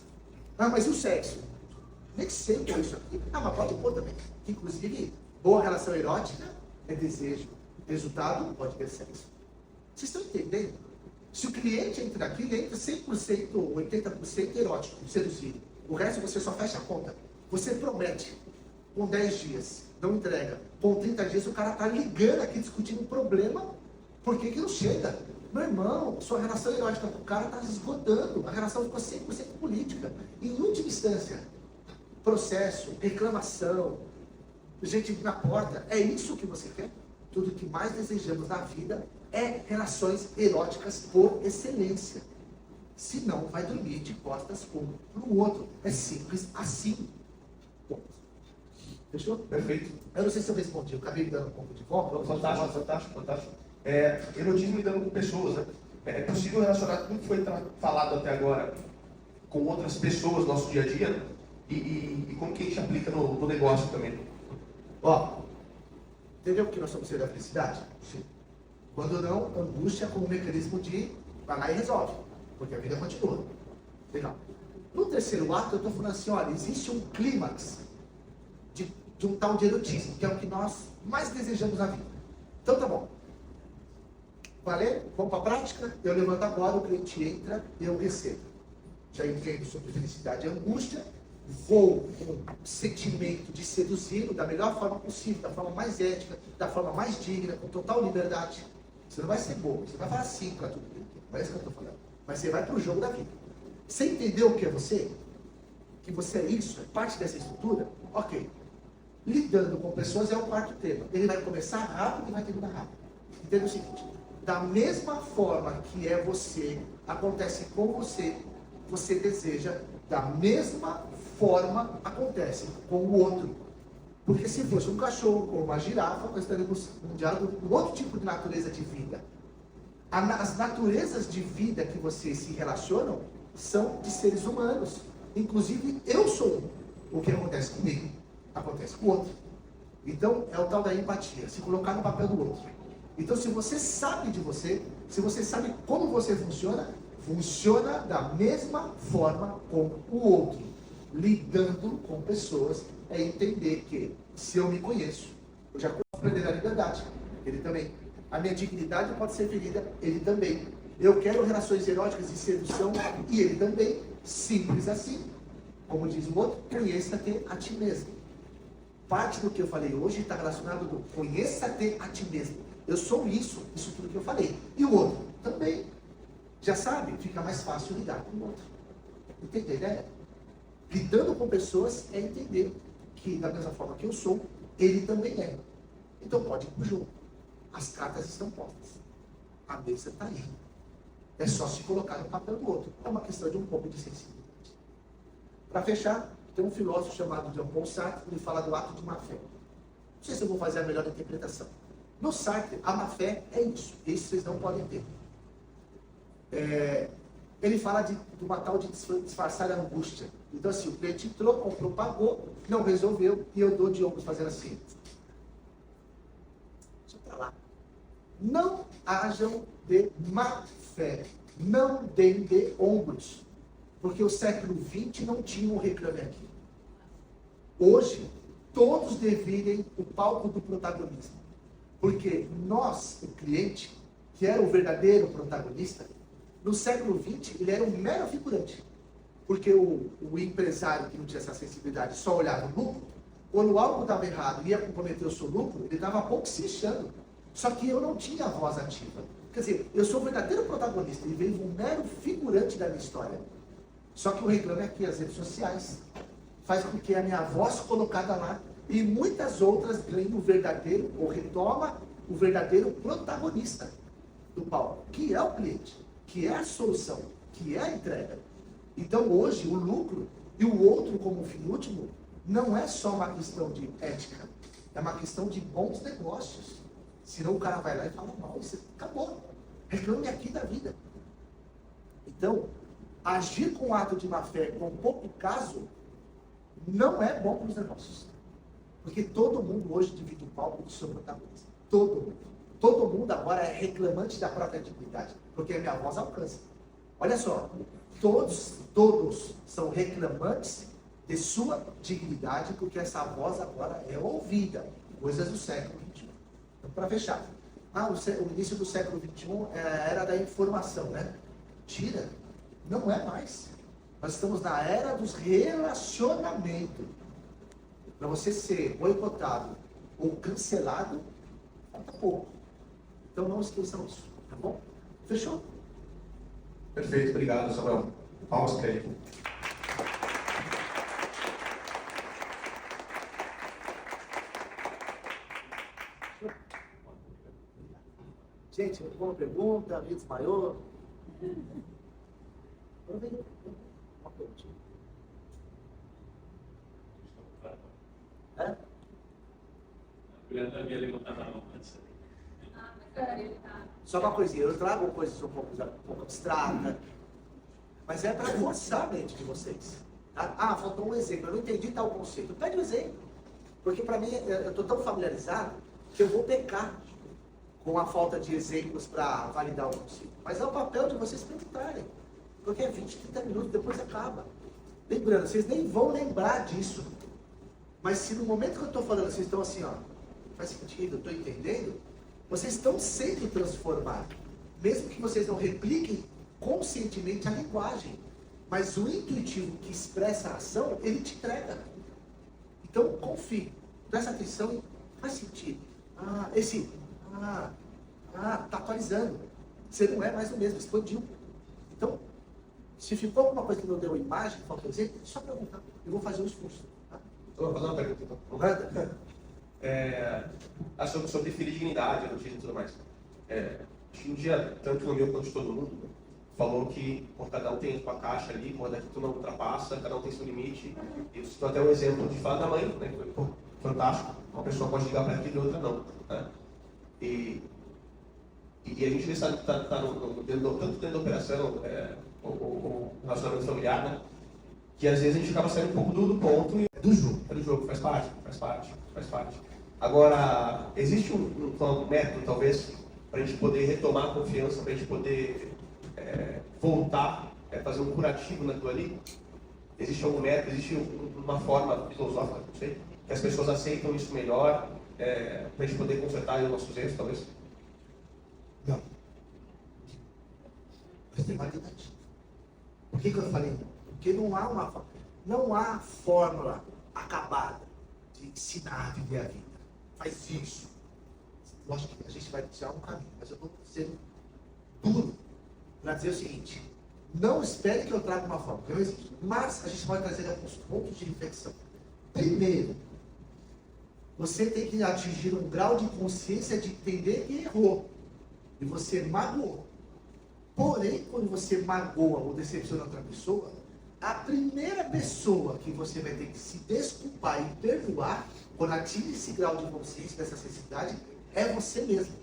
Mas e o sexo? Nem sei o que é isso aqui. Mas pode pôr também. Inclusive, boa relação erótica é desejo. Resultado pode ter sexo. Vocês estão entendendo? Se o cliente entra aqui, ele entra 100% ou 80% erótico, seduzido. O resto você só fecha a conta. Você promete, com 10 dias, não entrega. Com 30 dias o cara está ligando aqui, discutindo um problema. Por que não chega? Meu irmão, sua relação erótica com o cara está esgotando. A relação ficou 100% política. Em última instância, processo, reclamação, gente na porta. É isso que você quer? Tudo que mais desejamos na vida é relações eróticas por excelência. Senão, vai dormir de costas um para o outro. É simples assim. Bom, fechou? Perfeito. Eu não sei se eu respondi, eu acabei me dando um pouco de volta. Fantástico, fantástico, fantástico. Erotismo lidando com pessoas, né? É possível relacionar tudo que foi falado até agora com outras pessoas no nosso dia a dia e como que a gente aplica no negócio também. Entendeu que nós somos seres da felicidade? Sim. Quando não, angústia como mecanismo de vai lá e resolve, porque a vida continua. Legal. No terceiro ato, eu estou falando assim, olha, existe um clímax de um tal de erotismo, que é o que nós mais desejamos na vida. Então tá bom. Valeu? Vamos para a prática? Eu levanto agora, o cliente entra, eu recebo. Já entendo sobre felicidade e angústia, vou com um sentimento de seduzi-lo da melhor forma possível, da forma mais ética, da forma mais digna, com total liberdade. Você não vai ser bobo, você vai falar sim para tudo. Não é isso que eu estou falando. Mas você vai para o jogo da vida. Você entendeu o que é você? Que você é isso, é parte dessa estrutura? Ok. Lidando com pessoas é o quarto tema. Ele vai começar rápido e vai terminar rápido. Entenda o seguinte, da mesma forma que é você, acontece com você, você deseja, da mesma forma acontece com o outro. Porque se fosse um cachorro ou uma girafa, nós estaríamos num diálogo com outro tipo de natureza de vida. As naturezas de vida que vocês se relacionam são de seres humanos. Inclusive, eu sou um. O que acontece comigo, acontece com o outro. Então, é o tal da empatia, se colocar no papel do outro. Então, se você sabe de você, se você sabe como você funciona, funciona da mesma forma com o outro. Lidando com pessoas é entender que, se eu me conheço, eu já posso perder a liberdade. Ele também. A minha dignidade pode ser ferida, ele também. Eu quero relações eróticas e sedução, e ele também. Simples assim. Como diz o outro, conheça-te a ti mesmo. parte do que eu falei hoje está relacionado com conheça-te a ti mesmo. Eu sou isso tudo que eu falei. E o outro também. Já sabe, fica mais fácil lidar com o outro. Entende a ideia? Lidando com pessoas é entender que da mesma forma que eu sou, ele também é. Então pode ir pro jogo. As cartas estão postas. A mesa está aí. É só se colocar no papel do outro. É uma questão de um pouco de sensibilidade. Para fechar, tem um filósofo chamado Jean-Paul Sartre, que ele fala do ato de má fé. Não sei se eu vou fazer a melhor interpretação. No Sartre, a má fé é isso. Isso vocês não podem ter. Ele fala de uma tal de disfarçar a angústia. Então assim, o cliente entrou, comprou, pagou, não resolveu, e eu dou de ombros fazendo assim. Deixa pra lá. Não hajam de má fé. Não deem de ombros. Porque o século XX não tinha um Reclame Aqui. Hoje, todos dividem o palco do protagonismo. Porque nós, o cliente, que era o verdadeiro protagonista, no século XX, ele era um mero figurante. Porque o empresário que não tinha essa sensibilidade só olhava o lucro, quando algo estava errado e ia comprometer o seu lucro, ele estava pouco se lixando. Só que eu não tinha voz ativa. Quer dizer, eu sou o verdadeiro protagonista, ele veio um mero figurante da minha história. Só que o Reclame Aqui, as redes sociais, faz com que a minha voz colocada lá e muitas outras ganhem o verdadeiro, ou retoma o verdadeiro protagonista do palco, que é o cliente, que é a solução, que é a entrega. Então hoje o lucro e o outro como fim último não é só uma questão de ética, é uma questão de bons negócios. Senão o cara vai lá e fala mal, isso acabou. Reclame aqui da vida. Então, agir com ato de má fé, com pouco caso, não é bom para os negócios. Porque todo mundo hoje divide o palco do seu protagonista. Todo mundo. Todo mundo agora é reclamante da própria dignidade, porque a minha voz alcança. Olha só, todos são reclamantes de sua dignidade, porque essa voz agora é ouvida. Coisas do século XXI. Então, para fechar. O início do século XXI era da informação, né? Mentira. Não é mais. Nós estamos na era dos relacionamentos. Para você ser boicotado ou cancelado, falta pouco. Então não esqueçam isso, tá bom? Fechou? Perfeito, obrigado, Samuel. Palmas para ele. Gente, alguma pergunta? Alguém desmaiou? Uma pergunta. É? Só uma coisinha, eu trago coisas um pouco abstratas, mas é para forçar a mente de vocês. Tá? Faltou um exemplo, eu não entendi tal conceito. Pede um exemplo, porque para mim eu estou tão familiarizado que eu vou pecar com a falta de exemplos para validar o conceito. Mas é o papel de vocês perguntarem, porque é 20, 30 minutos, depois acaba. Lembrando, vocês nem vão lembrar disso. Mas se no momento que eu estou falando, vocês estão assim, ó, faz sentido, eu estou entendendo, vocês estão sendo transformados. Mesmo que vocês não repliquem conscientemente a linguagem. Mas o intuitivo que expressa a ação, ele te entrega. Então, confie. Presta atenção e faz sentido. Tá atualizando. Você não é mais o mesmo, expandiu. Então, se ficou alguma coisa que não deu imagem, faltou exemplo, é só perguntar. Eu vou fazer um esforço. Tá? Eu vou fazer uma pergunta, então. Sobre felicidade, notícia e tudo mais. Acho que um dia, tanto no meu quanto de todo mundo, falou que cada um tem sua caixa ali, daqui tu não ultrapassa, cada um tem seu limite. E eu citou até um exemplo de fala da mãe, né, que foi fantástico. Uma pessoa pode ligar para aquilo e outra não. Né? E a gente está tanto dentro da operação, o relacionamento familiar, né? Que às vezes a gente acaba saindo um pouco do ponto e do jogo, faz parte. Agora, existe um método, talvez, para a gente poder retomar a confiança, para a gente poder voltar, fazer um curativo naquilo ali? Existe algum método, existe uma forma filosófica, não sei, que as pessoas aceitam isso melhor, para a gente poder consertar os nossos erros, talvez? Não. Mas tem validade. Por que eu falei? Porque não há fórmula acabada. de ensinar a viver a vida. Faz isso. Lógico que a gente vai tirar um caminho, mas eu estou sendo duro para dizer o seguinte: não espere que eu traga uma forma, porque não existe. Mas a gente pode trazer alguns pontos de reflexão. Primeiro, você tem que atingir um grau de consciência de entender que errou. E você magoou. Porém, quando você magoa ou decepciona outra pessoa, a primeira pessoa que você vai ter que se desculpar e perdoar, quando atinge esse grau de consciência, dessa sensibilidade, é você mesmo.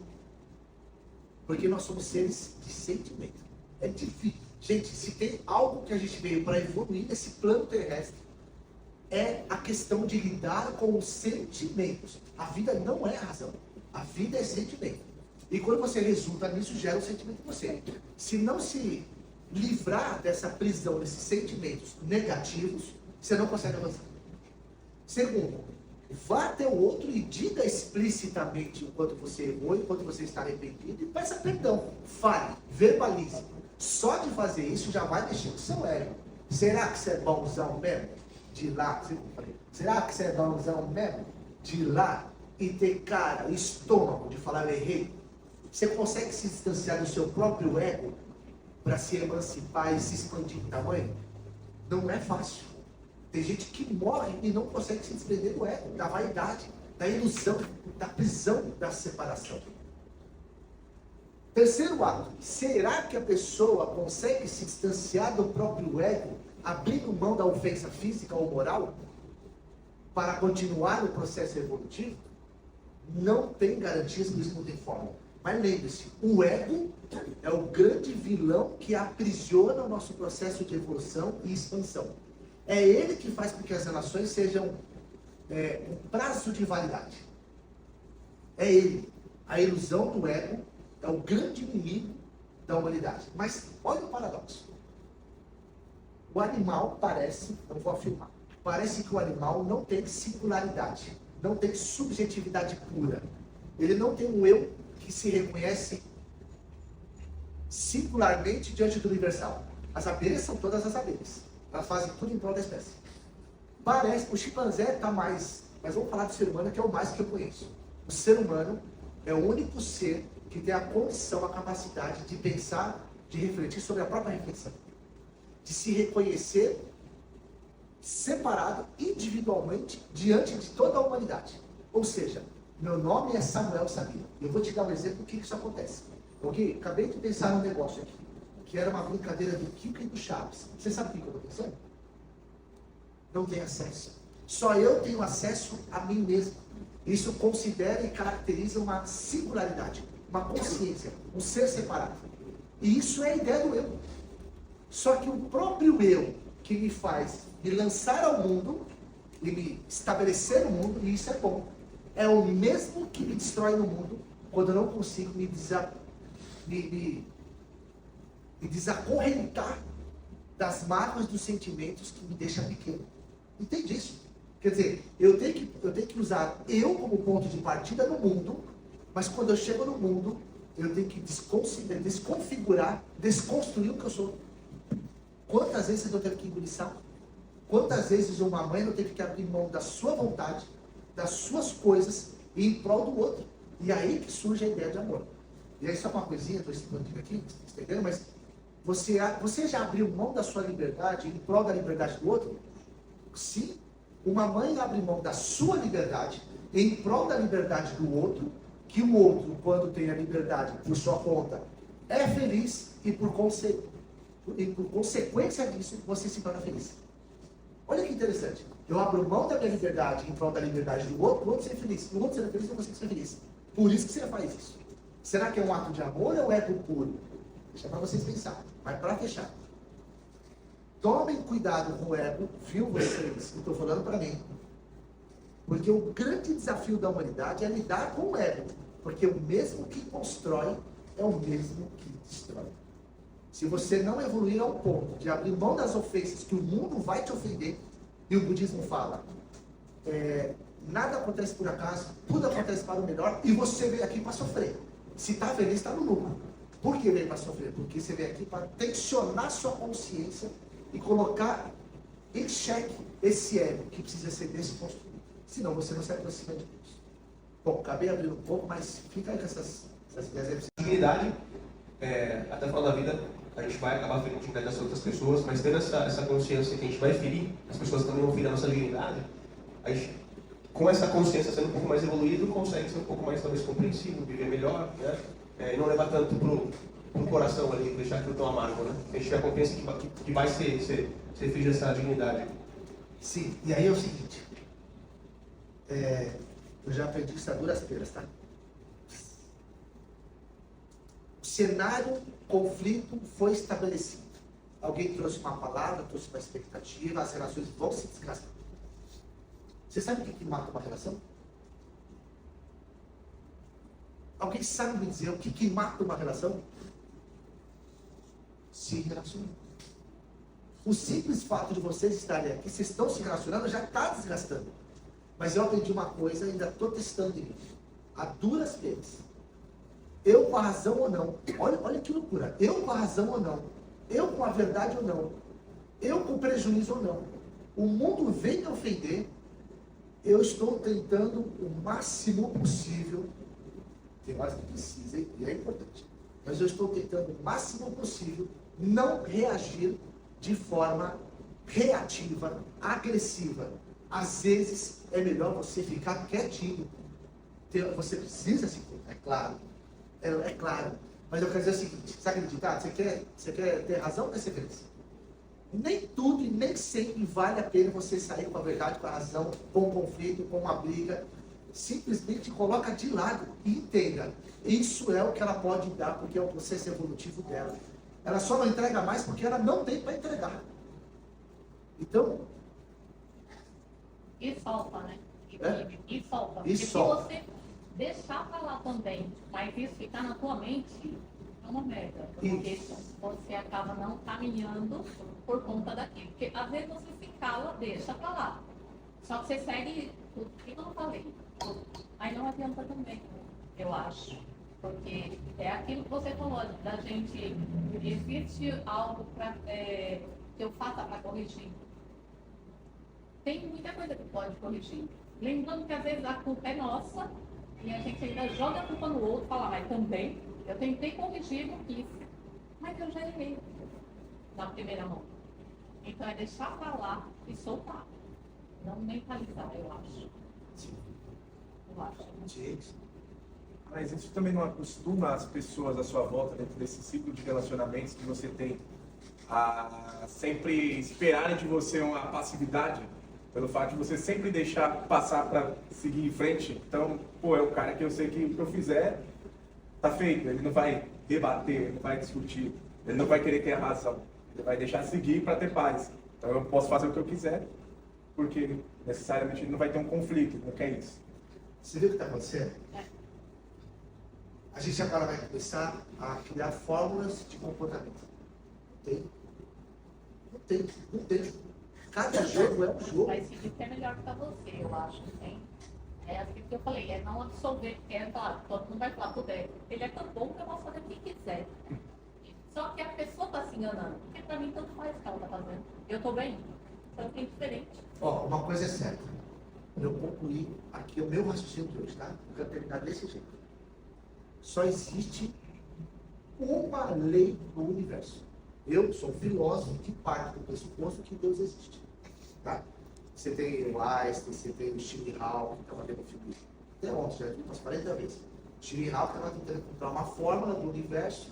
Porque nós somos seres de sentimento. É difícil. Gente, se tem algo que a gente veio para evoluir nesse plano terrestre, é a questão de lidar com os sentimentos. A vida não é razão. A vida é sentimento. E quando você resulta nisso, gera um sentimento em você. Se não se livrar dessa prisão, desses sentimentos negativos, você não consegue avançar. Segundo, vá até o outro e diga explicitamente o quanto você errou, o quanto você está arrependido, e peça perdão. Fale, verbalize. Só de fazer isso já vai mexer com o seu ego. Será que você é bonzão mesmo? De ir lá, será que você é bonzão mesmo? De ir lá e ter cara, estômago de falar eu errei? Você consegue se distanciar do seu próprio ego para se emancipar e se expandir de tamanho? Não é fácil. Tem gente que morre e não consegue se desprender do ego, da vaidade, da ilusão, da prisão, da separação. Terceiro ato, será que a pessoa consegue se distanciar do próprio ego, abrindo mão da ofensa física ou moral, para continuar o processo evolutivo? Não tem garantias que isso não tem forma. Mas lembre-se, o ego é o grande vilão que aprisiona o nosso processo de evolução e expansão. É ele que faz com que as relações sejam um prazo de validade. É ele. A ilusão do ego é o grande inimigo da humanidade. Mas olha o paradoxo. O animal parece, eu vou afirmar, parece que o animal não tem singularidade, não tem subjetividade pura. Ele não tem um eu que se reconhece singularmente diante do universal. As abelhas são todas as abelhas. Elas fazem tudo em prol da espécie. Parece que o chimpanzé está mais... Mas vamos falar do ser humano, que é o mais que eu conheço. O ser humano é o único ser que tem a condição, a capacidade de pensar, de refletir sobre a própria reflexão. De se reconhecer separado, individualmente, diante de toda a humanidade. Ou seja, meu nome é Samuel Sabino. Eu vou te dar um exemplo do que isso acontece. Ok? Acabei de pensar num negócio aqui, que era uma brincadeira do Kiko e do Chaves. Você sabe o que eu estou pensando? Não tem acesso. Só eu tenho acesso a mim mesmo. Isso considera e caracteriza uma singularidade, uma consciência, um ser separado. E isso é a ideia do eu. Só que o próprio eu que me faz me lançar ao mundo e me estabelecer no mundo, e isso é bom, é o mesmo que me destrói no mundo quando eu não consigo me desacorrentar das mágoas dos sentimentos que me deixam pequeno. Entende isso? Quer dizer, eu tenho que usar eu como ponto de partida no mundo, mas quando eu chego no mundo, eu tenho que desconfigurar, desconstruir o que eu sou. Quantas vezes eu tenho que engolir sapo? Quantas vezes uma mãe não teve que abrir mão da sua vontade, das suas coisas, e em prol do outro? E aí que surge a ideia de amor. E aí só uma coisinha, estou explicando aqui, entendendo? Mas você já abriu mão da sua liberdade em prol da liberdade do outro? Sim. Uma mãe abre mão da sua liberdade em prol da liberdade do outro, que o outro, quando tem a liberdade por sua conta, é feliz e por consequência disso, você se torna feliz. Olha que interessante. Eu abro mão da minha liberdade em prol da liberdade do outro, o outro ser feliz. O outro ser feliz, eu consigo ser feliz. Por isso que você faz isso. Será que é um ato de amor ou é ego puro? Deixa para vocês pensarem. Mas para fechar. Tomem cuidado com o ego, viu vocês? Estou falando para mim. Porque o grande desafio da humanidade é lidar com o ego. Porque o mesmo que constrói é o mesmo que destrói. Se você não evoluir ao ponto de abrir mão das ofensas que o mundo vai te ofender, e o budismo fala, nada acontece por acaso, tudo acontece para o melhor, e você veio aqui para sofrer. Se está feliz, está no lucro. Por que veio para sofrer? Porque você veio aqui para tensionar sua consciência e colocar em xeque esse ego que precisa ser desconstruído. senão você não se aproxima de Deus. Bom, acabei abrindo um pouco, mas fica aí com essas ideias. Dignidade, até falando da vida, a gente vai acabar ferindo a dignidade das outras pessoas, mas tendo essa consciência que a gente vai ferir, as pessoas também vão ferir a nossa dignidade, a gente, com essa consciência sendo um pouco mais evoluído, consegue ser um pouco mais talvez compreensivo, viver melhor, né? E não levar tanto pro coração ali, deixar aquilo tão amargo, né? A gente tiver a confiança que vai ser filho dessa dignidade. Sim, e aí é o seguinte, eu já aprendi isso a duras penas, tá? O cenário, conflito foi estabelecido. Alguém trouxe uma palavra, trouxe uma expectativa, as relações vão se desgastar. Você sabe o que mata uma relação? Alguém sabe me dizer o que mata uma relação? Se relacionar. O simples fato de vocês estarem aqui, vocês estão se relacionando, já está desgastando. Mas eu aprendi uma coisa, ainda estou testando em mim. A duras penas. Eu com a razão ou não. Olha que loucura. Eu com a razão ou não. Eu com a verdade ou não. Eu com prejuízo ou não. O mundo vem me ofender. Eu estou tentando o máximo possível. Tem horas que precisa, e é importante. Mas eu estou tentando o máximo possível não reagir de forma reativa, agressiva. Às vezes é melhor você ficar quietinho. Você precisa se é claro. É claro. Mas eu quero dizer o seguinte, sabe aquele ditado? Você quer ter razão ou quer nem tudo e nem sempre vale a pena você sair com a verdade, com a razão, com um conflito, com uma briga. Simplesmente coloca de lado e entenda. Isso é o que ela pode dar, porque é o processo evolutivo dela. Ela só não entrega mais porque ela não tem para entregar. Então... E solta, né? E solta. E porque solta. se você deixar pra lá também, mas isso ficar na tua mente, é uma merda. Porque você acaba não caminhando por conta daquilo. Porque às vezes você se cala, deixa pra lá. Só que você segue tudo que eu não falei. Aí não adianta também, eu acho. Porque é aquilo que você falou, da gente, existe algo que eu faça para corrigir. Tem muita coisa que pode corrigir. Lembrando que às vezes a culpa é nossa e a gente ainda joga a culpa no outro, fala, mas também eu tentei corrigir, não quis, mas eu já errei na primeira mão. Então é deixar pra lá e soltar. Não mentalizar, eu acho. Eu acho. Mas isso também não acostuma as pessoas à sua volta, dentro desse ciclo de relacionamentos que você tem, a sempre esperarem de você uma passividade, pelo fato de você sempre deixar passar para seguir em frente. Então, é o cara que eu sei que o que eu fizer tá feito, ele não vai debater, ele não vai discutir, ele não vai querer ter a razão, ele vai deixar seguir para ter paz. Então eu posso fazer o que eu quiser, porque necessariamente ele não vai ter um conflito, não quer isso. Você viu o que está acontecendo? A gente agora vai começar a criar fórmulas de comportamento. Não tem. Cada jogo é um jogo. Vai seguir que é melhor para você, eu acho. Hein? É assim que eu falei, é não absolver, porque todo mundo vai falar, ele é tão bom que eu posso fazer o que quiser. Só que a pessoa está se enganando, porque para mim tanto faz o que ela está fazendo. Eu estou bem, então tem diferente. Uma coisa é certa. Eu concluí aqui o meu raciocínio de hoje, tá? Eu quero terminar desse jeito. Só existe uma lei no universo. Eu sou um filósofo que parte do pressuposto que Deus existe. Tá? Você tem o Einstein, você tem o Stephen Hawking, que estava vendo o filme até ontem, já vi umas 40 vezes. O Stephen Hawking estava tentando encontrar uma fórmula do universo,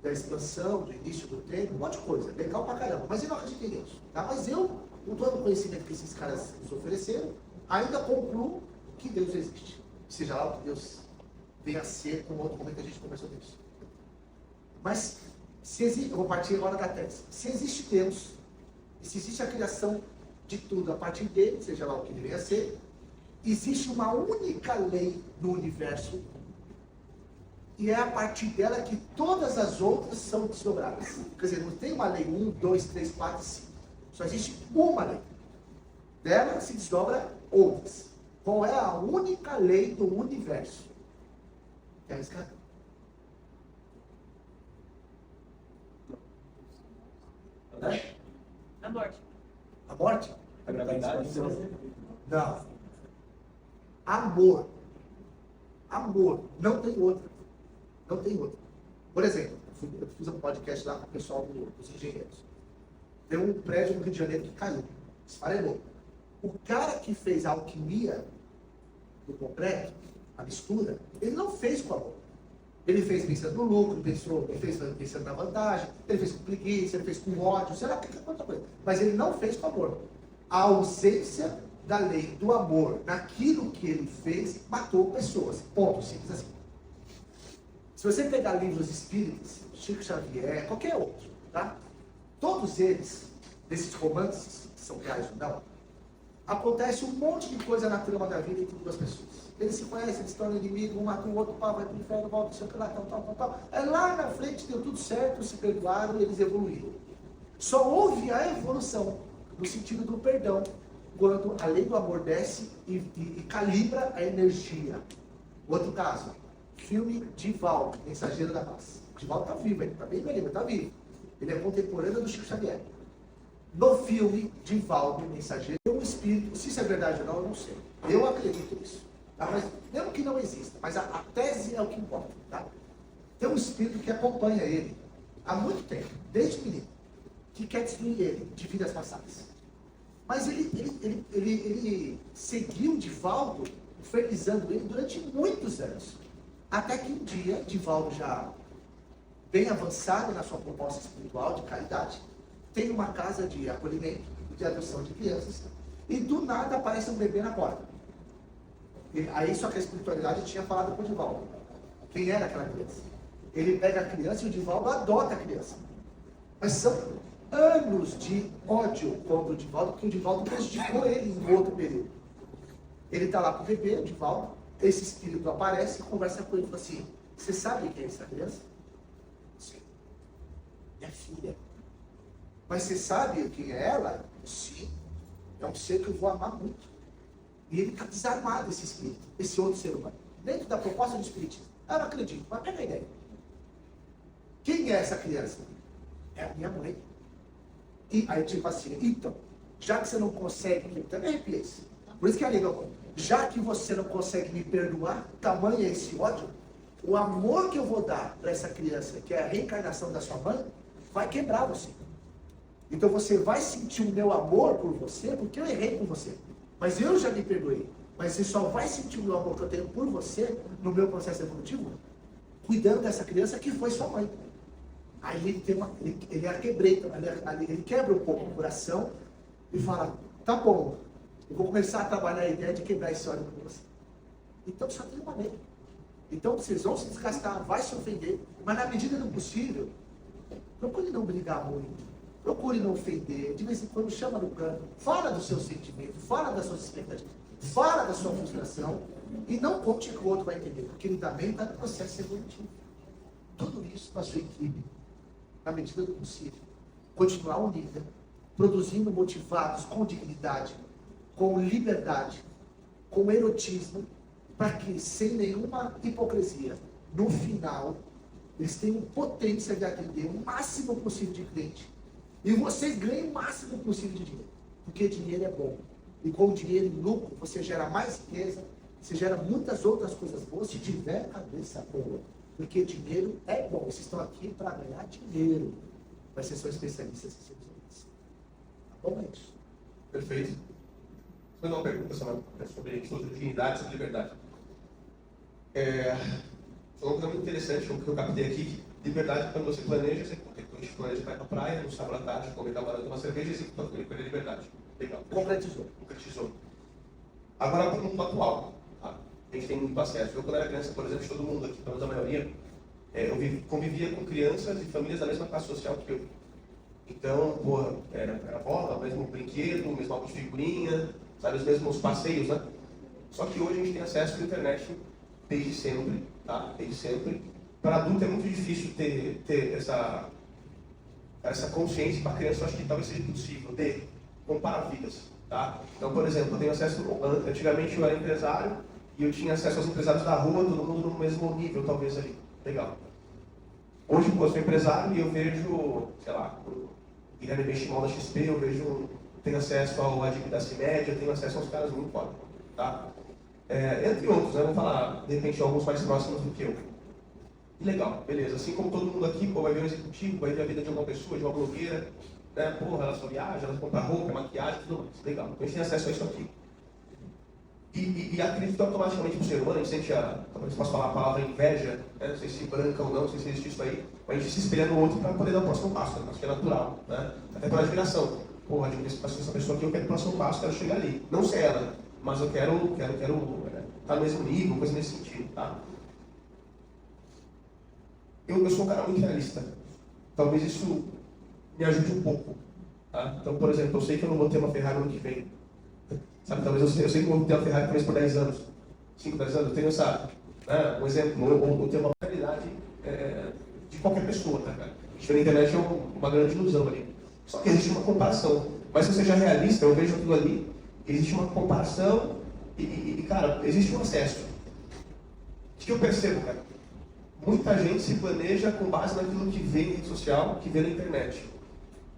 da expansão, do início do tempo, um monte de coisa. Legal pra caramba. Mas eu não acredito em Deus. Tá? Mas eu, com todo o conhecimento que esses caras nos ofereceram, ainda concluo que Deus existe. Seja lá o que Deus venha a ser, com outro momento a gente conversou disso. Mas, se existe, eu vou partir agora da tese. Se existe Deus, e se existe a criação de tudo a partir dele, seja lá o que ele venha a ser, existe uma única lei no universo, e é a partir dela que todas as outras são desdobradas. Quer dizer, não tem uma lei 1, 2, 3, 4, 5. Só existe uma lei. Dela se desdobra outras. Qual é a única lei do universo? Quer arriscar? A morte. A morte? A gravidade? Não. Amor. Amor. Não tem outra. Não tem outra. Por exemplo, eu fiz um podcast lá com o pessoal dos engenheiros. Tem um prédio no Rio de Janeiro que caiu. Esfarelou. O cara que fez a alquimia do concreto, a mistura, ele não fez com amor. Ele fez pensando no lucro, ele fez pensando na vantagem, ele fez com preguiça, ele fez com ódio, sei lá, qualquer coisa. Mas ele não fez com amor. A ausência da lei do amor naquilo que ele fez matou pessoas. Ponto. Simples assim. Se você pegar livros espíritas, Chico Xavier, qualquer outro, tá? Todos eles, desses romances, que são reais ou não, acontece um monte de coisa na trama da vida entre duas pessoas. Eles se conhecem, eles estão inimigos, um mata o outro, pá, vai pro inferno, volta, sei lá, tal. É lá na frente, deu tudo certo, se perdoaram, eles evoluíram. Só houve a evolução, no sentido do perdão, quando a lei do amor desce e calibra a energia. Outro caso, filme Divaldo, Mensageiro da Paz. Divaldo está vivo, ele está bem velho, está vivo. Ele é contemporâneo do Chico Xavier. No filme Divaldo, Mensageiro, tem um espírito, se isso é verdade ou não, eu não sei. Eu acredito nisso. Tá? Mas, mesmo que não exista, mas a tese é o que importa. Tá? Tem um espírito que acompanha ele há muito tempo, desde menino, que quer destruir ele de vidas passadas. Mas ele seguiu Divaldo, infernizando ele durante muitos anos. Até que um dia, Divaldo já bem avançado na sua proposta espiritual de caridade, tem uma casa de acolhimento, de adoção de crianças, e do nada aparece um bebê na porta. Aí só que a espiritualidade tinha falado com o Divaldo. Quem era aquela criança? Ele pega a criança e o Divaldo adota a criança. Mas são anos de ódio contra o Divaldo, porque o Divaldo prejudicou ele em outro período. Ele está lá com o bebê, o Divaldo, esse espírito aparece e conversa com ele e fala assim: você sabe quem é essa criança? Sim. Minha filha. Mas você sabe quem é ela? Sim. É um ser que eu vou amar muito. E ele está desarmado, esse espírito, esse outro ser humano. Dentro da proposta do espiritismo. Eu não acredito, mas pega a ideia. Quem é essa criança? É a minha mãe. E aí tipo assim, então, já que você não consegue, eu também arrepiei isso. Por isso que é legal. Já que você não consegue me perdoar, tamanho é esse ódio, o amor que eu vou dar para essa criança, que é a reencarnação da sua mãe, vai quebrar você. Então você vai sentir o meu amor por você, porque eu errei com você. Mas eu já me perdoei. Mas você só vai sentir o meu amor que eu tenho por você, no meu processo evolutivo, cuidando dessa criança que foi sua mãe. Aí ele quebra um pouco o coração e fala: tá bom, eu vou começar a trabalhar a ideia de quebrar esse ódio com você. Então só tem uma lei. Então vocês vão se desgastar, vai se ofender, mas na medida do possível, procure não brigar muito, procure não ofender, de vez em quando chama no canto, fala do seu sentimento, fala das suas expectativas, fala da sua frustração e não conte que o outro vai entender, porque ele também está no processo evolutivo. Tudo isso na sua equipe, na medida do possível, continuar unida, produzindo motivados com dignidade, com liberdade, com erotismo, para que, sem nenhuma hipocrisia, no final, eles tenham potência de atender o máximo possível de cliente. E vocês ganhem o máximo possível de dinheiro. Porque dinheiro é bom. E com dinheiro e lucro, você gera mais riqueza, você gera muitas outras coisas boas, se tiver cabeça boa. Porque dinheiro é bom. Vocês estão aqui para ganhar dinheiro. Mas vocês são especialistas em seus serviços. Tá bom, é isso. Perfeito. Vou fazer uma pergunta sobre dignidade, sobre liberdade. Foi uma coisa muito interessante que eu captei aqui. Liberdade, quando você planeja, você planeja para ir para a praia, no sábado à tarde, comer camarão, tomar cerveja e executar com ele, liberdade. Legal. Concretizou. Agora, para o mundo atual, tá? A gente tem muito acesso. Eu, quando era criança, por exemplo, todo mundo aqui, pelo menos a maioria, eu convivia com crianças e famílias da mesma classe social que eu. Então, porra, era bola, o mesmo brinquedo, o mesmo álbum de figurinha, sabe, os mesmos passeios, né? Só que hoje a gente tem acesso à internet desde sempre, tá? Desde sempre. Para adulto é muito difícil ter essa consciência. Para criança, eu acho que talvez seja possível de comparar vidas, tá? Então, por exemplo, eu tenho acesso. Antigamente eu era empresário e eu tinha acesso aos empresários da rua, todo mundo no mesmo nível, talvez ali. Legal. Hoje, eu sou empresário e eu vejo, sei lá, o Guilherme Benchimol da XP, tenho acesso ao Adib da CIMED, eu tenho acesso aos caras muito fortes, tá? Entre outros, né? Vamos falar, de repente, alguns mais próximos do que eu. E legal, beleza. Assim como todo mundo aqui, pô, vai ver um executivo, vai ver a vida de alguma pessoa, de uma blogueira, né? Porra, ela só viaja, ela compra roupa, maquiagem, tudo mais. Legal. Então a gente tem acesso a isso aqui. E acredito que automaticamente o ser humano, a gente sente talvez possa falar a palavra inveja, né? Não sei se branca ou não, não sei se existe isso aí, mas a gente se espelha no outro para poder dar o próximo passo, né? Acho que é natural, né? Até pela admiração. Porra, essa pessoa aqui, eu quero o próximo passo, quero chegar ali. Não sei ela, mas eu quero estar no mesmo nível, coisa nesse sentido, tá? Eu sou um cara muito realista. Talvez isso me ajude um pouco, tá? Então, por exemplo, eu sei que eu não vou ter uma Ferrari no ano que vem. Sabe, talvez eu sei que eu vou ter uma Ferrari talvez por 10 anos, 5, 10 anos, eu tenho essa, né, um exemplo, eu tenho uma realidade de qualquer pessoa, tá, cara? Isso na internet é uma grande ilusão ali. Só que existe uma comparação. Mas se eu seja realista, eu vejo aquilo ali, existe uma comparação cara, existe um acesso. O que eu percebo, cara? Muita gente se planeja com base naquilo que vê em rede social, que vê na internet.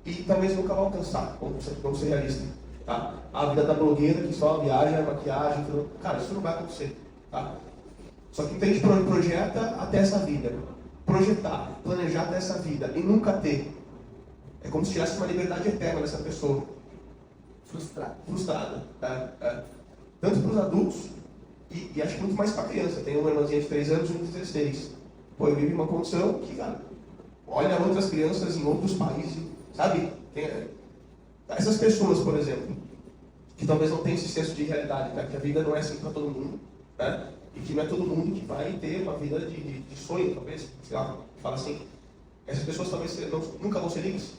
E talvez nunca vai alcançar, vamos ser realistas. Tá? A vida da blogueira que só viaja, maquiagem, tudo. Cara, isso não vai acontecer. Tá? Só que a gente projeta até essa vida. Projetar, planejar até essa vida e nunca ter. É como se tivesse uma liberdade eterna dessa pessoa. Frustrada. Tanto para os adultos e acho que muito mais para a criança. Tem uma irmãzinha de 3 anos e uma de 16. Pô, eu vivo uma condição que, cara, olha outras crianças em outros países, sabe? Essas pessoas, por exemplo, que talvez não tenham esse senso de realidade, tá? Que a vida não é assim para todo mundo, né? E que não é todo mundo que vai ter uma vida de sonho, talvez, sei lá, fala assim. Essas pessoas talvez nunca vão ser livres.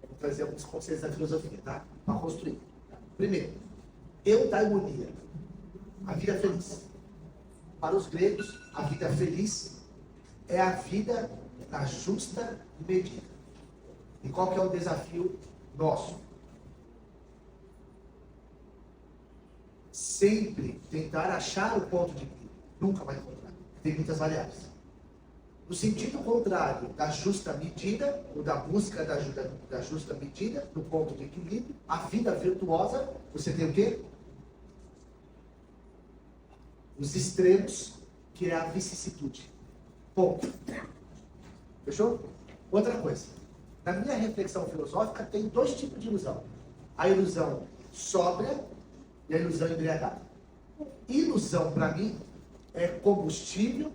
Vou trazer alguns conceitos da filosofia, tá? Para construir. Primeiro, eudaimonia, a vida feliz. Para os gregos, a vida feliz é a vida na justa medida. E qual que é o desafio nosso? Sempre tentar achar o ponto de equilíbrio. Nunca vai encontrar. Tem muitas variáveis. No sentido contrário da justa medida, ou da busca da justa medida, no ponto de equilíbrio, a vida virtuosa, você tem o quê? Os extremos, que é a vicissitude. Ponto. Fechou? Outra coisa. Na minha reflexão filosófica, tem 2 tipos de ilusão. A ilusão sóbria e a ilusão embriagada. Ilusão, para mim, é combustível,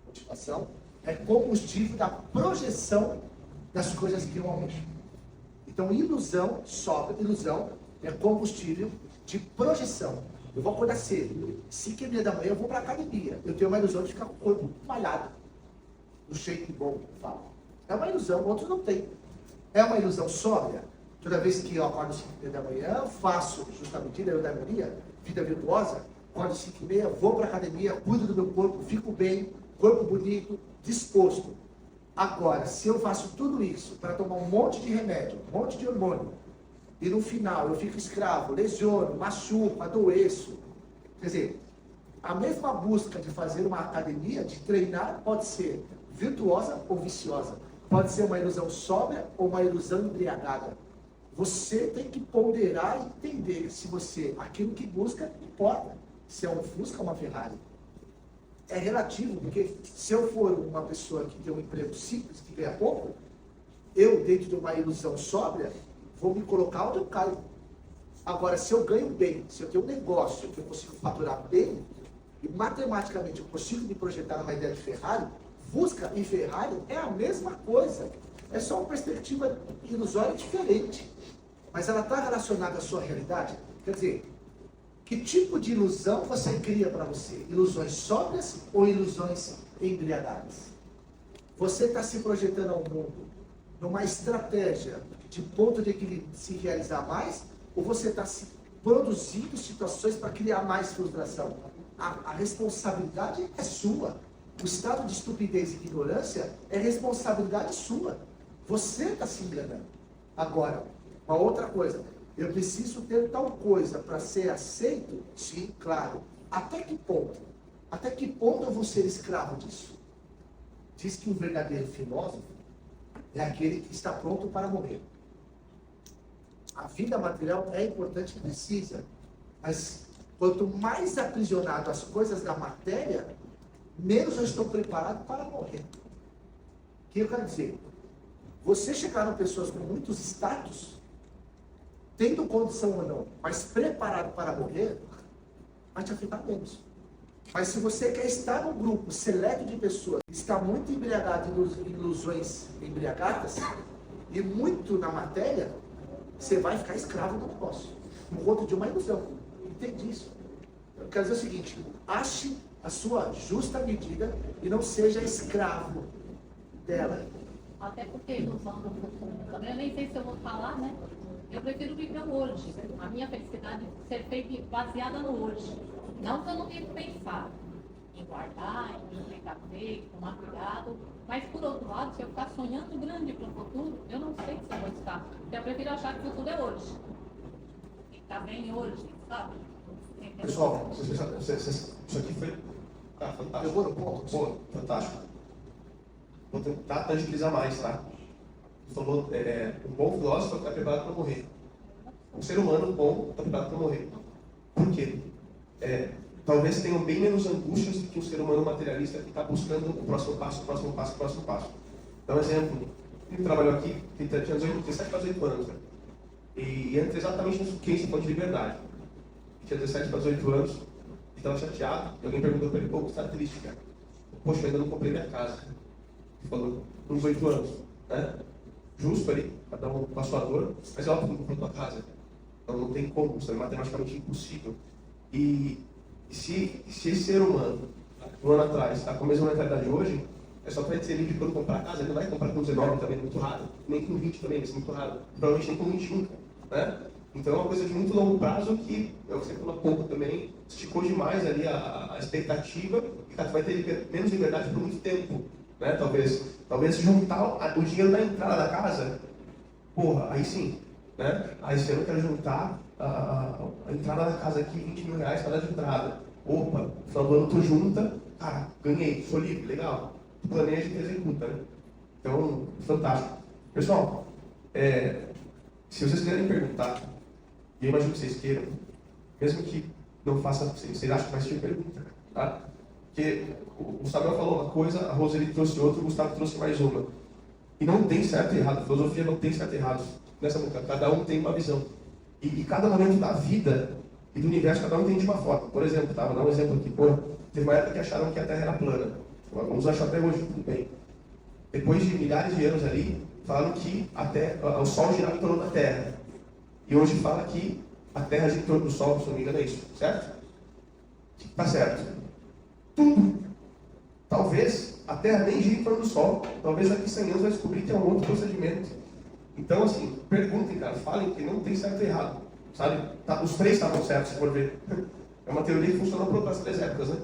motivação, é combustível da projeção das coisas que eu almejo. Então, ilusão sóbria, ilusão é combustível de projeção. Eu vou acordar cedo, 5h30 da manhã eu vou para a academia. Eu tenho uma ilusão de ficar com o corpo malhado, no shape bom, eu falo. É uma ilusão, outros não tem. É uma ilusão sóbria. Toda vez que eu acordo 5h30 da manhã, faço justamente a eudaimonia, vida virtuosa, acordo 5h30, vou para a academia, cuido do meu corpo, fico bem, corpo bonito, disposto. Agora, se eu faço tudo isso para tomar um monte de remédio, um monte de hormônio, e no final eu fico escravo, lesiono, machuco, adoeço, quer dizer, a mesma busca de fazer uma academia, de treinar, pode ser virtuosa ou viciosa. Pode ser uma ilusão sóbria ou uma ilusão embriagada. Você tem que ponderar e entender que se você, aquilo que busca, importa. Se é um Fusca ou uma Ferrari. É relativo, porque se eu for uma pessoa que tem um emprego simples, que ganha pouco, eu, dentro de uma ilusão sóbria, vou me colocar onde eu caio. Agora, se eu ganho bem, se eu tenho um negócio que eu consigo faturar bem, e matematicamente eu consigo me projetar numa ideia de Ferrari, Fusca e Ferrari é a mesma coisa. É só uma perspectiva ilusória diferente. Mas ela está relacionada à sua realidade? Quer dizer, que tipo de ilusão você cria para você? Ilusões sóbrias ou ilusões embriagadas? Você está se projetando ao mundo numa estratégia de ponto de equilíbrio de se realizar mais? Ou você está se produzindo situações para criar mais frustração? A responsabilidade é sua. O estado de estupidez e ignorância é responsabilidade sua. Você está se enganando. Agora, uma outra coisa. Eu preciso ter tal coisa para ser aceito? Sim, claro. Até que ponto? Até que ponto eu vou ser escravo disso? Diz que o verdadeiro filósofo é aquele que está pronto para morrer. A vida material é importante e precisa. Mas quanto mais aprisionado às coisas da matéria, menos eu estou preparado para morrer. O que eu quero dizer? Você chegaram pessoas com muitos status, tendo condição ou não, mas preparado para morrer, vai te afetar menos. Mas se você quer estar num grupo seleto de pessoas que está muito embriagado em ilusões embriagadas e muito na matéria, você vai ficar escravo do negócio, por conta de uma ilusão. Entende isso? Eu quero dizer o seguinte: ache a sua justa medida e não seja escravo dela. Até porque ilusão do futuro também, eu nem sei se eu vou falar, né? Eu prefiro viver o hoje. A minha felicidade ser feita baseada no hoje. Não que eu não tenha que pensar em guardar, em precaver, em tomar cuidado. Mas, por outro lado, se eu ficar sonhando grande para o futuro, eu não sei se eu vou estar. Eu prefiro achar que o futuro é hoje. E está bem hoje, sabe? Entendeu? Pessoal, isso aqui foi fantástico. Eu vou no ponto. Pô, fantástico. Vou tentar tangibilizar mais, tá? Você falou, um bom filósofo está preparado para morrer. Um ser humano bom está preparado para morrer. Por quê? Talvez tenham bem menos angústias do que um ser humano materialista que está buscando o próximo passo, o próximo passo, o próximo passo. Dá um exemplo. Ele trabalhou aqui, ele tinha 17 para 18 anos, né? E entra exatamente nisso que você falou de liberdade. Ele tinha 17 para 18 anos, ele estava chateado, e alguém perguntou para ele: pô, você está triste, cara? Poxa, eu ainda não comprei minha casa. Ele falou: com 18 anos, né? Justo ali, para dar uma sua dor, mas é óbvio que não comprou tua casa. Então não tem como, isso é matematicamente impossível. E se esse ser humano, um ano atrás, está com a mesma mentalidade de hoje, é só para ele ser livre quando comprar a casa. Ele não vai comprar com 19 também, é muito raro. Nem com 20 também, vai ser muito raro. Provavelmente nem com 21, né? Então é uma coisa de muito longo prazo que, você falou há pouco também, esticou demais ali a expectativa e vai ter menos liberdade por muito tempo, né? Talvez juntar o dinheiro da entrada da casa, porra, aí sim, né? Aí se eu não quero juntar a entrada da casa aqui, 20 mil reais para dar de entrada. Opa, no final do ano tu junta, cara, ganhei, sou livre, legal. Tu planeja e executa, né? Então, fantástico. Pessoal, se vocês quiserem perguntar, e eu imagino que vocês queiram, mesmo que não faça, vocês acham que vai ser pergunta, tá? Porque o Samuel falou uma coisa, a Roseli trouxe outra, o Gustavo trouxe mais uma. E não tem certo e errado, a filosofia não tem certo e errado. Nessa boca, cada um tem uma visão. E cada momento da vida e do universo, cada um tem de uma forma. Por exemplo, vou dar um exemplo aqui. Teve uma época que acharam que a Terra era plana. Alguns acham até hoje, tudo bem. Depois de milhares de anos ali, falaram que o Sol girava em torno da Terra. E hoje fala que a Terra gira em torno do Sol, se não me engano é isso. Certo? Tá certo. Tudo. Talvez a Terra nem gira em torno do Sol. Talvez daqui a 100 anos vai descobrir que é um outro procedimento. Então, assim, perguntem, cara, falem que não tem certo e errado, sabe? Os três estavam certos, se for ver. É uma teoria que funcionou por outras 3 épocas, né?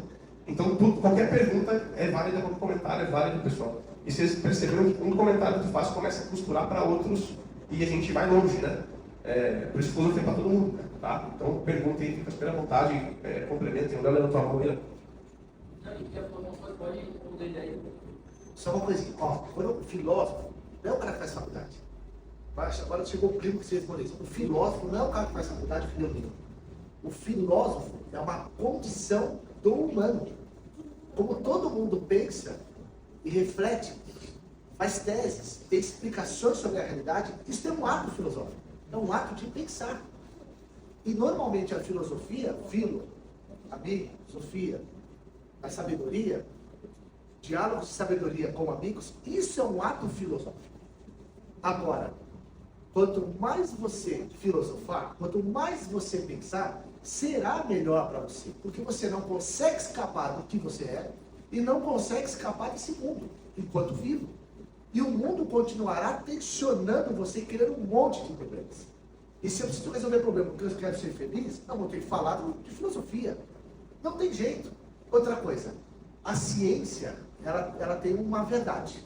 Então, qualquer pergunta é válida como comentário, é válido, pessoal. E vocês perceberam que um comentário que tu faz começa a costurar para outros e a gente vai longe, né? Por isso que filosofia é para todo mundo, tá? Então, perguntem, fica super à vontade, complementem. André, levantou a mão aí, né? Só uma coisinha, quando o filósofo não é o cara que faz faculdade. Agora chegou o primo que se respondeu. O filósofo não é o cara que faz faculdade, filho meu. O filósofo é uma condição do humano. Como todo mundo pensa e reflete, faz teses, tem explicações sobre a realidade, isso é um ato filosófico. É um ato de pensar. E normalmente a filosofia, amigo, Sofia, a sabedoria, diálogos de sabedoria com amigos, isso é um ato filosófico. Agora, quanto mais você filosofar, quanto mais você pensar, será melhor para você. Porque você não consegue escapar do que você é e não consegue escapar desse mundo, enquanto vivo. E o mundo continuará tensionando você e criando um monte de problemas. E se eu preciso resolver problema porque eu quero ser feliz, não vou ter que falar de filosofia. Não tem jeito. Outra coisa, a ciência, ela tem uma verdade,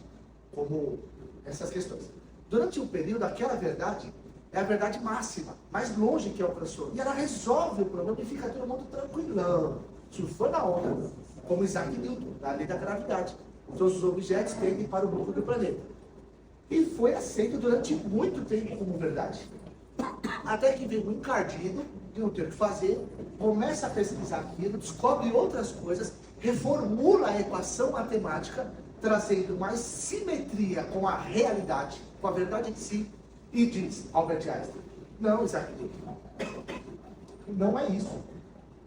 como essas questões. Durante um período, aquela verdade é a verdade máxima, mais longe que alcançou. E ela resolve o problema e fica todo mundo tranquilão, surfando na onda, como Isaac Newton, na lei da gravidade. Todos os objetos tendem para o núcleo do planeta. E foi aceito durante muito tempo como verdade. Até que vem um encardido, que não tem o que fazer, começa a pesquisar aquilo, descobre outras coisas, reformula a equação matemática, trazendo mais simetria com a realidade, com a verdade em si, e diz, Albert Einstein, não, Isaac Newton, não é isso.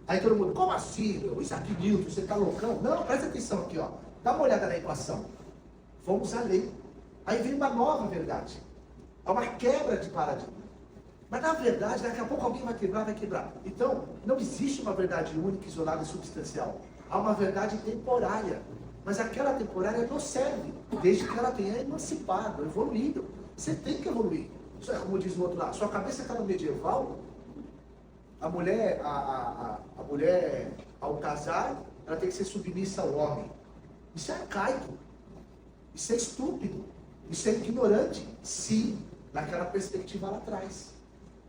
Aí todo mundo, como assim, meu? Isaac Newton, você tá loucão? Não, presta atenção aqui, ó. Dá uma olhada na equação. Vamos além. Aí vem uma nova verdade. É uma quebra de paradigma. Mas na verdade, daqui a pouco alguém vai quebrar, vai quebrar. Então, não existe uma verdade única, isolada e substancial. Há uma verdade temporária. Mas aquela temporária não serve, desde que ela tenha emancipado, evoluído. Você tem que evoluir. Isso é como diz o outro lá, sua cabeça está no medieval. A mulher, ao casar, ela tem que ser submissa ao homem. Isso é arcaico. Isso é estúpido. Isso é ignorante, sim, naquela perspectiva lá atrás.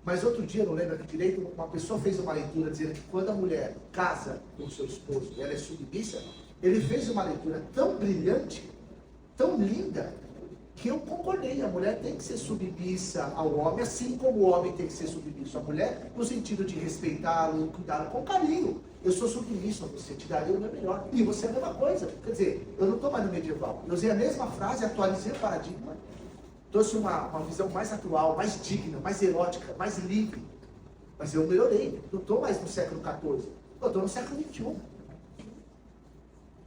Mas outro dia, não lembro aqui direito, uma pessoa fez uma leitura dizendo que quando a mulher casa com o seu esposo e ela é submissa, ele fez uma leitura tão brilhante, tão linda, que eu concordei. A mulher tem que ser submissa ao homem, assim como o homem tem que ser submisso à mulher, no sentido de respeitá-lo, cuidá-lo com carinho. Eu sou submisso a você, te daria o meu melhor. E você é a mesma coisa. Quer dizer, eu não estou mais no medieval. Eu usei a mesma frase, atualizei o paradigma, trouxe uma visão mais atual, mais digna, mais erótica, mais livre. Mas eu melhorei. Não estou mais no século XIV. Eu estou no século XXI.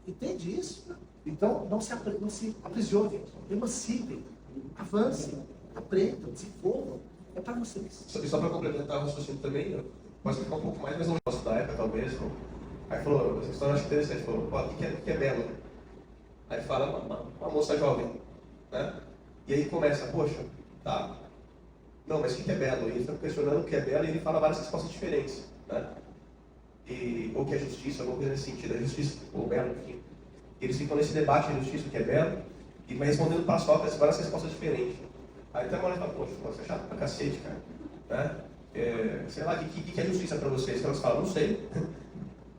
Entende isso? Então, não se aprisionem, emancipem, avancem, aprendam, desenvolvam. É para vocês. Só para complementar o raciocínio também, pode ficar um pouco mais, mas não gosto da época, talvez. Aí falou, essa história eu acho interessante, falou, o que é belo? Aí fala uma moça jovem, né? E aí começa, poxa, tá, não, mas o que é belo? E ele está questionando o que é belo e ele fala várias respostas diferentes, né? Ou que é justiça, alguma coisa nesse sentido, é justiça ou belo, enfim. Eles ficam nesse debate de justiça, o que é belo, e vai respondendo para Sócrates várias respostas diferentes. Aí até uma hora fala, poxa, você é chato pra cacete, cara, né? Sei lá, o que é justiça para vocês? Então elas falam, não sei,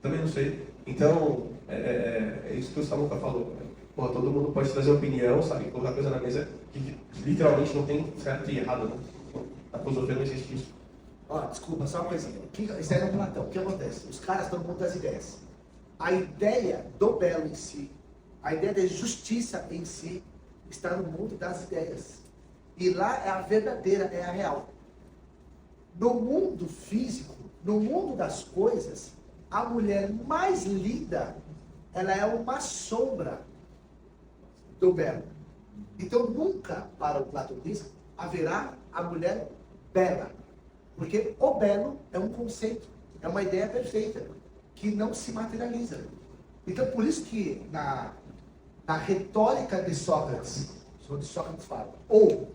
também não sei. Então, é isso que o Samuca falou. Pô, todo mundo pode trazer opinião, sabe? Colocar coisa na mesa que literalmente não tem certo e errado, né? Na filosofia não existe isso. Ó, desculpa, só uma coisinha. Isso aí é no Platão. O que acontece? Os caras estão no mundo das ideias. A ideia do belo em si, a ideia da justiça em si, está no mundo das ideias. E lá é a verdadeira, é a real. No mundo físico, no mundo das coisas, a mulher mais linda, ela é uma sombra do belo. Então nunca, para o platonismo, haverá a mulher bela. Porque o belo é um conceito, é uma ideia perfeita, que não se materializa. Então por isso que na retórica de Sócrates, onde Sócrates fala, ou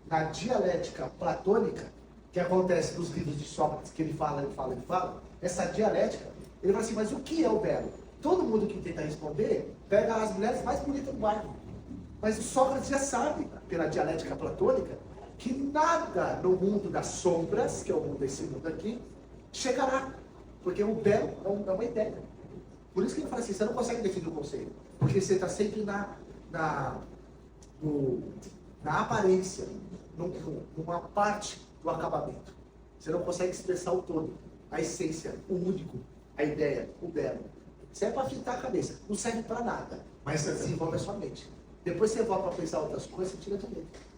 na dialética platônica, que acontece nos livros de Sócrates, que ele fala, essa dialética, ele fala assim, mas o que é o belo? Todo mundo que tenta responder, pega as mulheres mais bonitas do bairro. Mas o Sócrates já sabe, pela dialética platônica, que nada no mundo das sombras, que é o mundo desse mundo aqui, chegará. Porque o belo é uma ideia. Por isso que ele fala assim, você não consegue definir o conceito. Porque você está sempre na aparência, numa parte do acabamento. Você não consegue expressar o todo, a essência, o único, a ideia, o belo. Isso é para fritar a cabeça, não serve para nada, mas você desenvolve a sua mente. Depois você volta para pensar outras coisas, você tira de dentro.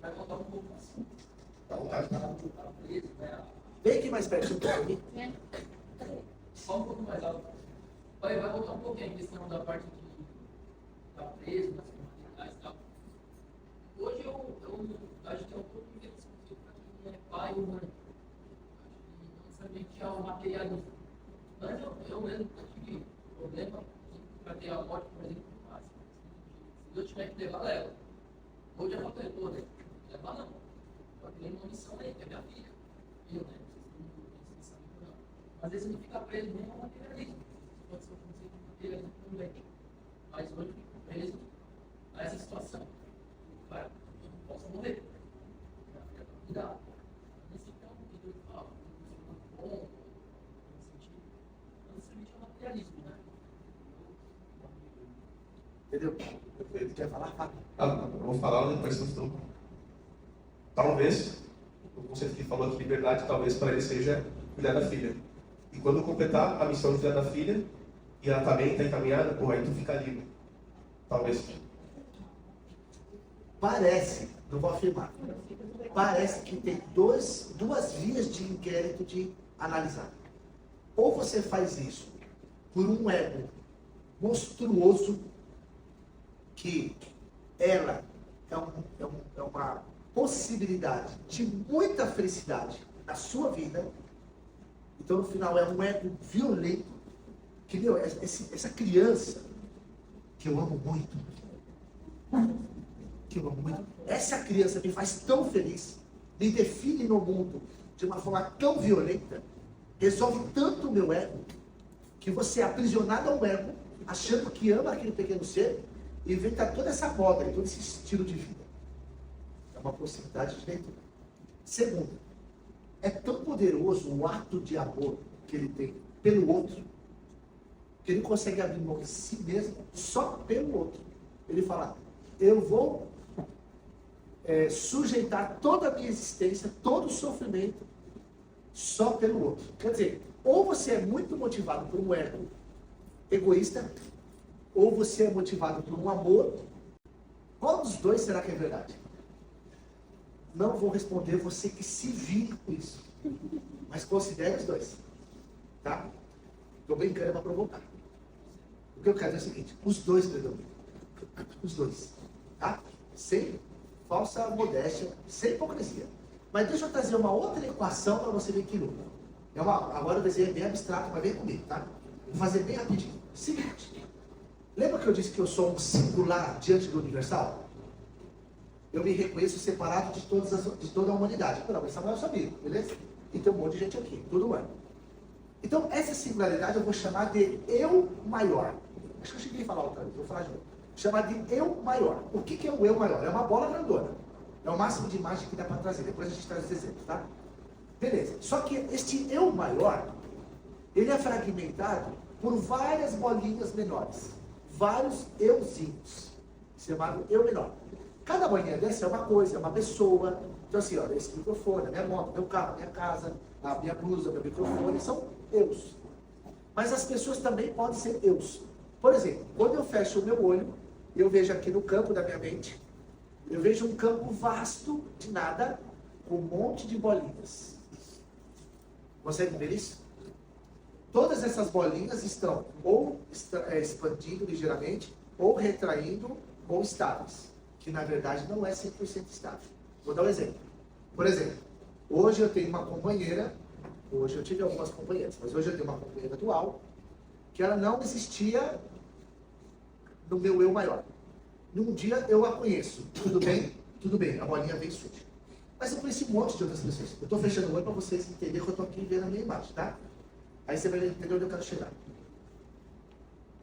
Vai contar um pouco assim. Vem aqui mais perto, um pouquinho. Só um pouco mais alto. Vai voltar um pouquinho a questão da parte de estar preso, das comunidades e tal. Hoje eu acho que é um pouco de discussão para quem é pai ou mãe. Acho que não necessariamente é o materialismo. Mas eu mesmo tive problema para ter a morte, por exemplo, no máximo. Se eu tiver que levar, leva. Hoje eu falei toda, levar não. Eu tenho uma missão aí, que é minha filha. Eu, né? Não sei se não. Às vezes não fica preso nem ao materialismo. Pode ser um conceito de materialismo também. Mas hoje eu fico preso a essa situação. Claro, eu não posso morrer. Cuidado. Nesse campo que eu falo, bom, nesse sentido, não necessariamente é o materialismo, né? Entendeu? Quer falar? Fala. Eu vou falar depois do talvez, conceito que ele falou aqui, liberdade, talvez para ele seja cuidar da filha. E quando completar a missão de cuidar da filha, e ela também está encaminhada, pô, aí tu fica livre. Talvez. Parece, não vou afirmar, parece que tem duas vias de inquérito de analisar. Ou você faz isso por um ego monstruoso, que ela é uma possibilidade de muita felicidade na sua vida. Então, no final, é um ego violento, que, meu, essa criança, que eu amo muito, essa criança me faz tão feliz, me define no mundo de uma forma tão violenta, resolve tanto o meu ego, que você é aprisionado ao ego, achando que ama aquele pequeno ser, e inventa toda essa moda, todo esse estilo de vida. É uma possibilidade de leitura. Segundo, é tão poderoso o ato de amor que ele tem pelo outro, que ele consegue abrir mão de si mesmo só pelo outro. Ele fala, eu vou sujeitar toda a minha existência, todo o sofrimento, só pelo outro. Quer dizer, ou você é muito motivado por um ego egoísta, ou você é motivado por um amor. Qual dos dois será que é verdade? Não vou responder, você que se vire com isso. Mas considere os dois. Tá? Estou brincando para provocar. O que eu quero é o seguinte, os dois predominam. Os dois. Tá? Sem falsa modéstia, sem hipocrisia. Mas deixa eu trazer uma outra equação para você ver que louco. Agora o desenho é bem abstrato, mas vem comigo, tá? Vou fazer bem rapidinho. Seguinte. Lembra que eu disse que eu sou um singular diante do universal? Eu me reconheço separado de toda a humanidade. Não, mas Samuel é seu amigo, beleza? E tem um monte de gente aqui, tudo é. Então, essa singularidade eu vou chamar de eu maior. Acho que eu cheguei a falar outra vez, vou falar de novo. Chamar de eu maior. O que é o eu maior? É uma bola grandona. É o máximo de imagem que dá para trazer. Depois a gente traz os exemplos, tá? Beleza. Só que este eu maior, ele é fragmentado por várias bolinhas menores. Vários euzinhos, chamado eu menor. Cada bolinha dessa é uma coisa, é uma pessoa. Então assim, olha, esse microfone, a minha moto, meu carro, a minha casa, a minha blusa, meu microfone, são eus. Mas as pessoas também podem ser eus. Por exemplo, quando eu fecho o meu olho, eu vejo aqui no campo da minha mente, eu vejo um campo vasto de nada, com um monte de bolinhas. Consegue ver isso? Todas essas bolinhas estão ou expandindo ligeiramente, ou retraindo, ou estáveis. Que na verdade não é 100% estável. Vou dar um exemplo. Por exemplo, hoje eu tenho uma companheira, hoje eu tive algumas companheiras, mas hoje eu tenho uma companheira atual, que ela não existia no meu eu maior. Num dia eu a conheço. Tudo bem? Tudo bem. A bolinha vem suja. Mas eu conheci um monte de outras pessoas. Eu estou fechando o olho para vocês entenderem que eu estou aqui vendo a minha imagem, tá? Aí você vai entender onde eu quero chegar.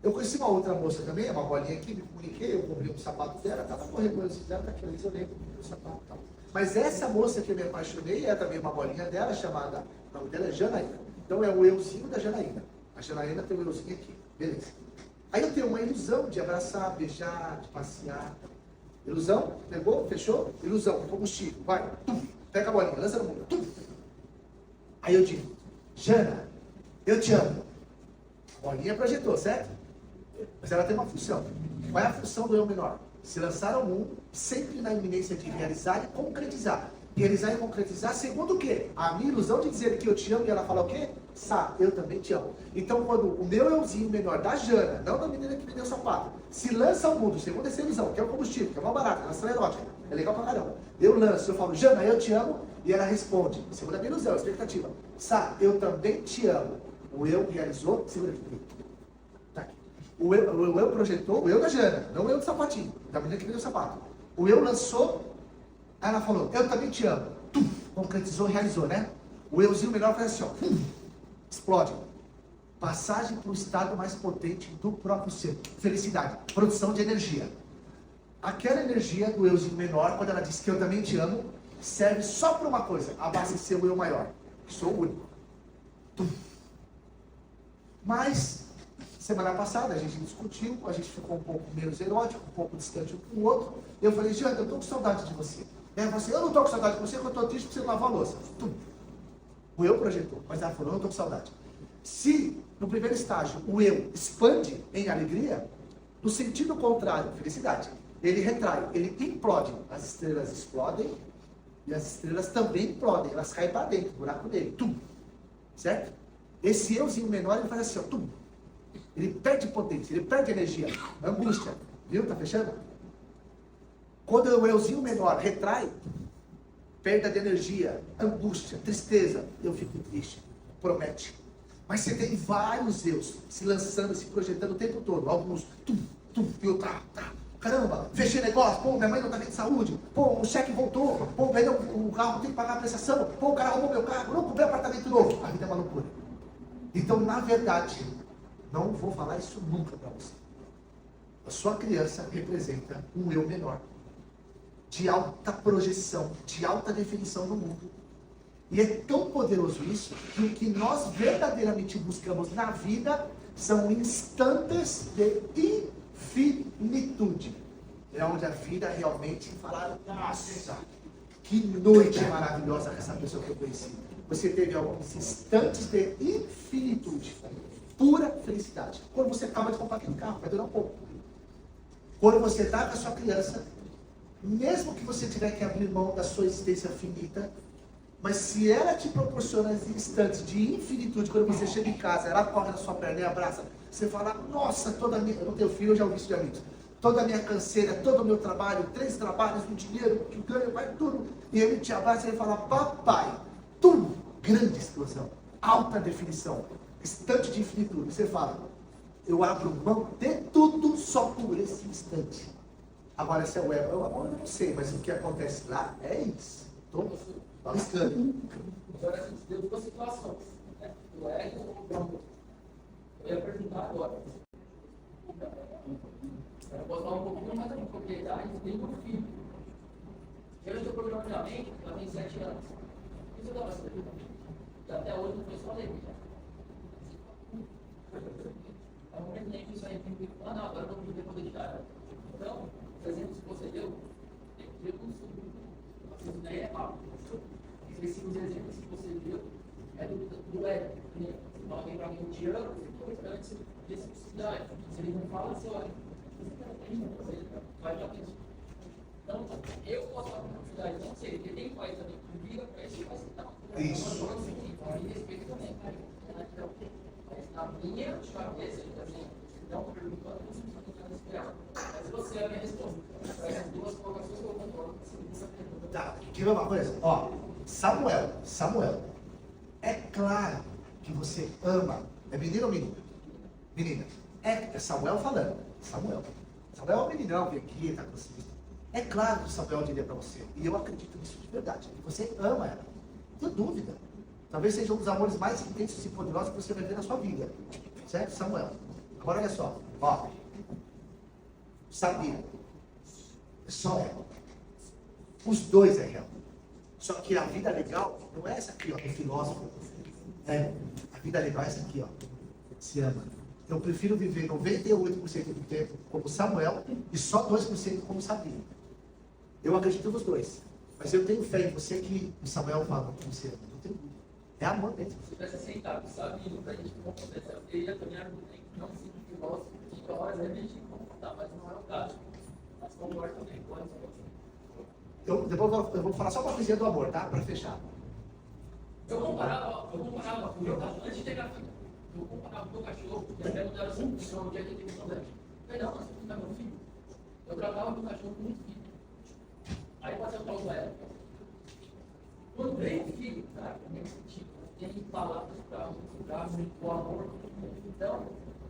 Eu conheci uma outra moça também, uma bolinha aqui, me comuniquei, eu comprei um sapato dela, estava correndo dela, daquela vez eu lembro do sapato e tal. Mas essa moça que eu me apaixonei é também uma bolinha dela, chamada, o nome dela é Janaína. Então é o euzinho da Janaína. A Janaína tem o euzinho aqui, beleza. Aí eu tenho uma ilusão de abraçar, beijar, de passear. Ilusão, pegou, fechou? Ilusão, combustível, vai, pega a bolinha, lança no mundo. Aí eu digo, Jana, eu te amo. A bolinha projetou, certo? Mas ela tem uma função. Qual é a função do eu menor? Se lançar ao mundo, sempre na iminência de realizar e concretizar. Realizar e concretizar, segundo o quê? A minha ilusão de dizer que eu te amo e ela fala o quê? Sá, eu também te amo. Então, quando o meu euzinho menor da Jana, não da menina que me deu o sapato, se lança ao mundo, segundo essa ilusão, que é o combustível, que é uma barata, é erótica, é legal pra caramba. Eu lanço, eu falo, Jana, eu te amo, e ela responde, segundo a minha ilusão, a expectativa. Sá, eu também te amo. O eu realizou, segura aqui. Tá aqui. O eu projetou, o eu da Jana, não o eu do sapatinho, da menina que me deu o sapato. O eu lançou, aí ela falou, eu também te amo. Concretizou, realizou, né? O euzinho menor faz assim, ó. Explode. Passagem para o estado mais potente do próprio ser. Felicidade. Produção de energia. Aquela energia do euzinho menor, quando ela diz que eu também te amo, serve só para uma coisa. Abastecer o eu maior. Que sou o único. Mas, semana passada, a gente discutiu, a gente ficou um pouco menos erótico, um pouco distante um com o outro. Eu falei, Jana, eu estou com saudade de você. Ela fala assim, eu não estou com saudade de você, porque eu estou triste porque você lavou a louça. Tum. O eu projetou, mas ela falou, eu não estou com saudade. Se, no primeiro estágio, o eu expande em alegria, no sentido contrário, felicidade, ele retrai, ele implode. As estrelas explodem e as estrelas também implodem, elas caem para dentro, do buraco dele. Tum. Certo? Esse euzinho menor, ele faz assim, ó, tum. Ele perde potência, ele perde energia, angústia. Viu? Tá fechando? Quando o euzinho menor retrai, perda de energia, angústia, tristeza, eu fico triste. Promete. Mas você tem vários eus se lançando, se projetando o tempo todo. Alguns, viu, caramba, fechei negócio, pô, minha mãe não tá bem de saúde, pô, o cheque voltou, pô, o carro tem que pagar a prestação, pô, o cara roubou meu carro, não comprei apartamento novo. A vida é uma loucura. Então, na verdade, não vou falar isso nunca para você. A sua criança representa um eu menor, de alta projeção, de alta definição no mundo. E é tão poderoso isso, que o que nós verdadeiramente buscamos na vida são instantes de infinitude. É onde a vida realmente fala, nossa, que noite maravilhosa com essa pessoa que eu conheci. Você teve alguns instantes de infinitude, pura felicidade. Quando você acaba de comprar aquele carro, vai durar um pouco. Quando você está com a sua criança, mesmo que você tiver que abrir mão da sua existência finita, mas se ela te proporciona instantes de infinitude, quando você chega em casa, ela corre na sua perna e abraça, você fala, nossa, toda a minha... Eu não tenho filho, eu já ouvi isso de amigos. Toda a minha canseira, todo o meu trabalho, 3 trabalhos, o dinheiro que ganho, vai tudo. E ele te abraça e ele fala, papai, tudo, grande explosão, alta definição, instante de infinitude. Você fala, eu abro mão de tudo só por esse instante. Agora, esse é o ego. Eu não sei, mas o que acontece lá é isso. Estou arriscando. Agora, deu 2 situações. Né? O ego ou o amor. Eu ia perguntar agora. Eu posso falar um pouquinho mais de propriedade dentro do filho. Eu estou programando minha mente, ela tem 7 anos. Isso eu dava certo. E até hoje não foi só alegria. É um momento que isso aí tem que falar, não, agora eu não vou poder tirar ela. Então, por exemplo, se você deu, tem que ver com o seu. Essa ideia é rápida. Esses exemplos que você viu é do ego. Se alguém para mim te ama, você fica antes dessa possibilidade. Se ele não fala, você olha. Você vai já pensar. Então, eu posso dar uma possibilidade, não sei, porque tem pais também que liga para isso e vai citar. Isso. Então, a respeito também. Então, na minha cabeça, assim, não perguntando, não sei se você mas você é a minha resposta. Essas 2 colocações eu concordo com essa pergunta. Tá, deixa eu ver uma coisa. Ó, Samuel, é claro que você ama. É menino ou menina? Menina. É Samuel falando. Samuel é um meninão, vem aqui, tá com você. É claro que o Samuel diria para você, e eu acredito nisso de verdade, que você ama ela. Não tenho dúvida. Talvez seja um dos amores mais intensos e poderosos que você vai ver na sua vida. Certo, Samuel? Agora olha só. Ó. Sabia. Só ela. Os dois é real. Só que a vida legal não é essa aqui, ó, do filósofo. É, a vida legal é essa aqui, ó. Se ama. Eu prefiro viver 98% do tempo como Samuel e só 2% como Sabino. Eu acredito nos dois. Mas eu tenho fé em você que o Samuel fala com você. Não tenho dúvida. É amor mesmo. Se tivesse aceitado o Sabino para a gente não acontecer, eu teria também argumento, não se filósofo, que horas a gente contar, mas não é o caso. Mas concordo também com essa. Depois eu vou falar só uma coisinha do amor, tá? Para fechar. Eu comparava com o meu cachorro, antes de ter a filha. Eu comparava com o meu cachorro, e até mudaram essa função no dia que ele teve um problema. Perdão, mas você não é meu filho. Eu tratava meu cachorro como um filho. Aí passei o pau do ela. Quando veio o filho, cara, tem palavras para o amor. Então,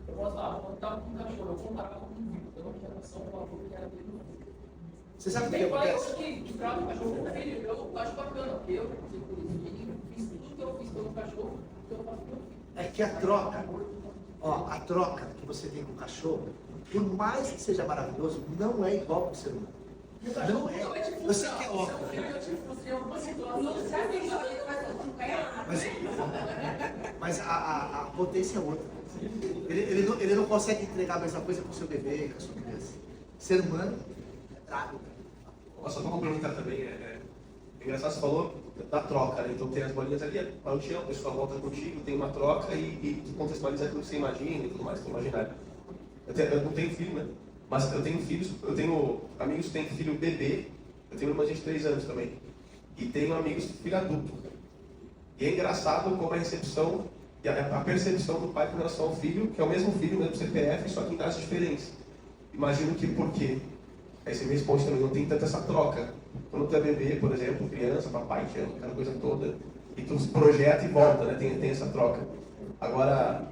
eu posso falar, quando estava com o cachorro, eu comparava com um filho. Eu não tinha noção do amor que era dele. Você sabe o que Tem pai acontece? que trata o cachorro como filho. Eu acho bacana, porque eu fiz tudo que eu fiz pelo cachorro, que eu faço pelo filho. É que a troca, ó, a troca que você tem com o cachorro, por mais que seja maravilhoso, não é igual com o ser humano. Não é. Eu sei que é óbvio. Mas a potência é outra. Ele não consegue entregar a mesma coisa com o seu bebê, com a sua criança. Ser humano é trago. Só para complementar também, Engraçado, você falou da troca, né? Então tem as bolinhas ali, para o chão, a pessoa volta contigo, tem uma troca e contextualiza aquilo que você imagina e tudo mais, que é imaginário. Eu não tenho filho, né? Mas eu tenho filhos, eu tenho amigos que têm filho bebê, eu tenho uma de 3 anos também. E tenho amigos que filho adulto. E é engraçado como a recepção e a percepção do pai com relação ao filho, que é o mesmo filho, o mesmo CPF, só que em dados diferentes. Imagino que por quê? Aí você me responde também, não tem tanta essa troca. Quando tu é bebê, por exemplo, criança, papai te ama, aquela coisa toda, e tu se projeta e volta, né? Tem essa troca. Agora,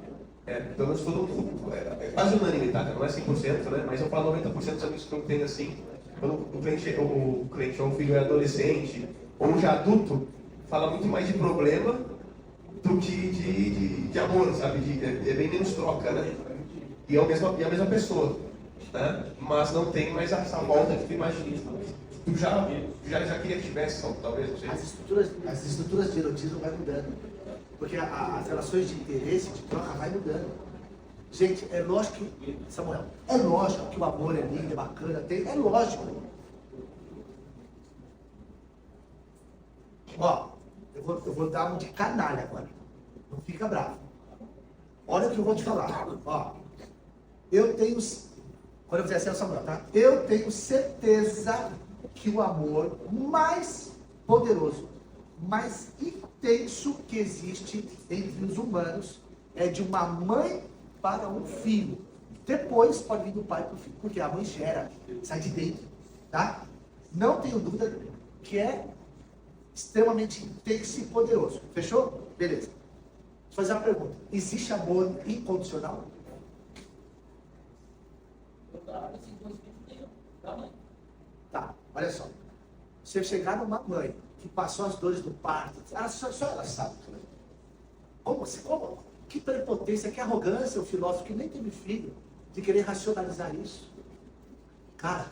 pelo menos todo mundo, é quase unânime, tá? Não é 100%, né? Mas eu falo 90% dos amigos que eu tenho assim, quando o cliente ou o filho é adolescente, ou já adulto, fala muito mais de problema do que de amor, sabe? É bem menos troca, né? E é a mesma pessoa, né? Mas não tem mais essa volta que tu imagina. Tu já queria que tivesse, talvez, não sei. As estruturas de erotismo vai mudando. Porque as relações de interesse, de troca, vai mudando. Gente, é lógico que, Samuel, é lógico que o amor é lindo, é bacana, é lógico. Ó, eu vou dar um de canalha agora. Não fica bravo. Olha o que eu vou te falar. Ó, eu tenho, quando eu fizer assim, Samuel, tá? Eu tenho certeza que o amor mais poderoso, mais intenso que existe entre os humanos é de uma mãe para um filho. Depois pode vir do pai para o filho, porque a mãe gera, sai de dentro, tá? Não tenho dúvida que é extremamente intenso e poderoso. Fechou? Beleza. Vou fazer uma pergunta. Existe amor incondicional? Tá, olha só. Você chegar numa mãe que passou as dores do parto, só ela sabe. Como? Que prepotência, que arrogância o filósofo que nem teve filho de querer racionalizar isso. Cara,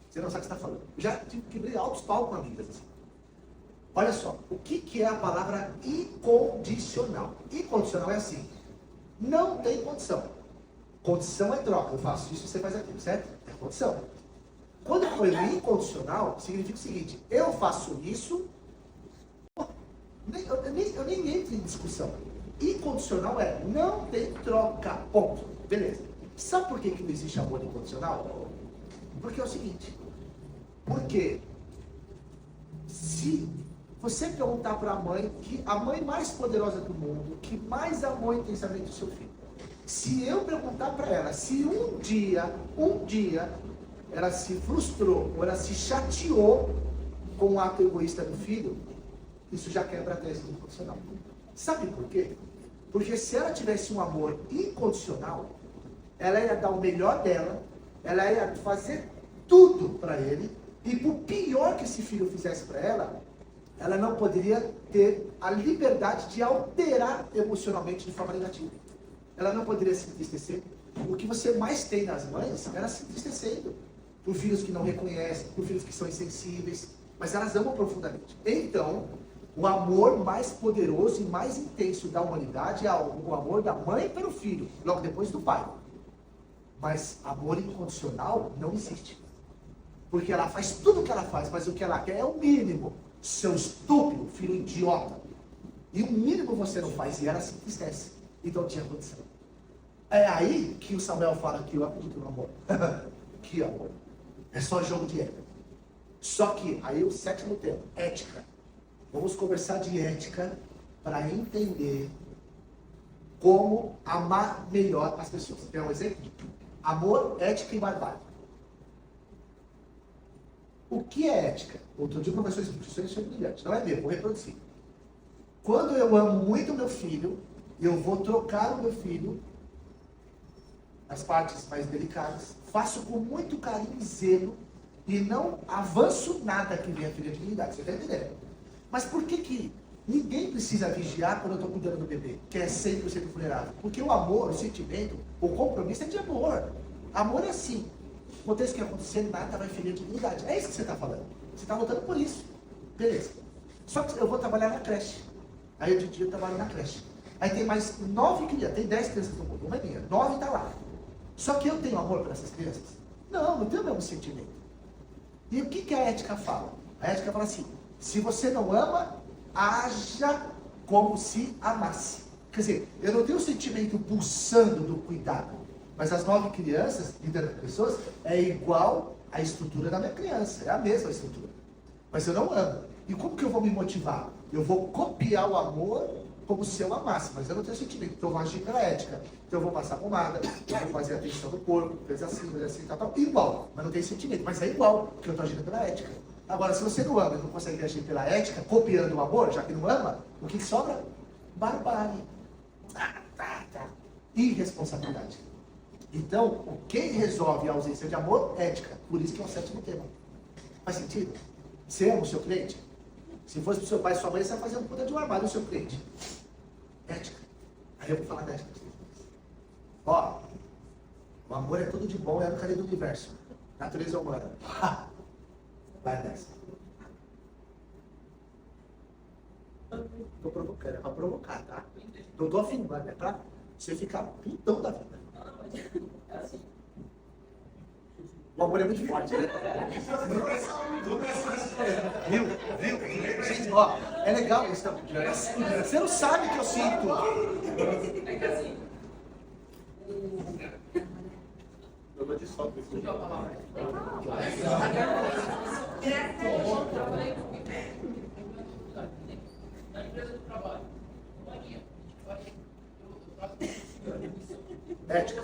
você não sabe o que você está falando. Eu já tive que abrir altos palcos com amigas. Assim. Olha só, o que é a palavra incondicional? Incondicional é assim, não tem condição. Condição é troca, eu faço isso, você faz aquilo, certo? É condição. Quando foi incondicional, significa o seguinte, eu faço isso, eu nem entro em discussão. Incondicional é, não tem troca, ponto. Beleza. Sabe por que não existe amor incondicional? Porque é o seguinte, porque se você perguntar para a mãe, que a mãe mais poderosa do mundo, que mais amou intensamente o seu filho, se eu perguntar para ela, se um dia, ela se frustrou, ou ela se chateou com o ato egoísta do filho, isso já quebra a tese do incondicional. Sabe por quê? Porque se ela tivesse um amor incondicional, ela ia dar o melhor dela, ela ia fazer tudo para ele, e por pior que esse filho fizesse para ela não poderia ter a liberdade de alterar emocionalmente de forma negativa. Ela não poderia se entristecer. O que você mais tem nas mães é ela se entristecendo. Por filhos que não reconhecem, por filhos que são insensíveis, mas elas amam profundamente. Então, o amor mais poderoso e mais intenso da humanidade é o amor da mãe pelo filho, logo depois do pai. Mas amor incondicional não existe. Porque ela faz tudo o que ela faz, mas o que ela quer é o mínimo. Seu estúpido, filho idiota. E o mínimo você não faz, e ela se entristece. Então tinha condição. É aí que o Samuel fala que eu acredito no amor. Que amor. É só jogo de ética. Só que, aí o 7º tema, ética. Vamos conversar de ética para entender como amar melhor as pessoas. Quer um exemplo? Amor, ética e barbárie. O que é ética? Outro dia o professor explicou, isso é brilhante. Não é meu, vou reproduzir. Quando eu amo muito meu filho, eu vou trocar o meu filho nas partes mais delicadas, faço com muito carinho e zelo e não avanço nada que venha ferir a dignidade. Você está entendendo? Mas por que ninguém precisa vigiar quando eu estou cuidando do bebê, que é 100% vulnerável? Porque o amor, o sentimento, o compromisso é de amor. Amor é assim. Aconteça o que acontecer, nada vai ferir a dignidade. É isso que você está falando. Você está lutando por isso. Beleza. Só que eu vou trabalhar na creche. Aí de dia eu trabalho na creche. Aí tem mais 9 crianças, tem 10 crianças no mundo, uma é minha. 9 está lá. Só que eu tenho amor por essas crianças? Não tenho o mesmo sentimento. E o que a ética fala? A ética fala assim, Se você não ama, haja como se amasse. Quer dizer, eu não tenho o sentimento pulsando do cuidado, mas as 9 crianças, liderando pessoas, é igual à estrutura da minha criança, é a mesma estrutura. Mas eu não amo. E como que eu vou me motivar? Eu vou copiar o amor como se eu amasse, mas eu não tenho sentimento. Então eu vou agir pela ética. Então eu vou passar pomada, eu vou fazer atenção no corpo, coisa assim, tal. Igual, mas não tem sentimento. Mas é igual, porque eu estou agindo pela ética. Agora, se você não ama e não consegue agir pela ética, copiando o amor, já que não ama, o que sobra? Barbárie. Irresponsabilidade. Então, quem resolve a ausência de amor? Ética. Por isso que é o 7º tema. Faz sentido? Você ama o seu cliente? Se fosse pro seu pai e sua mãe, você vai fazer um puta de um armário no seu cliente. Ética. Aí eu vou falar da ética. Ó, o amor é tudo de bom, é a única lei do universo. Natureza humana. Vai nessa. Tô provocando, é pra provocar, tá? Não tô afirmando, é pra você ficar putão da vida. O amor é muito forte, né? Viu? Gente, ó, é legal isso. Você não sabe o que eu sinto. É que assim, Eu vou de sol, pessoal. na empresa do trabalho, não é minha. Eu faço Ética.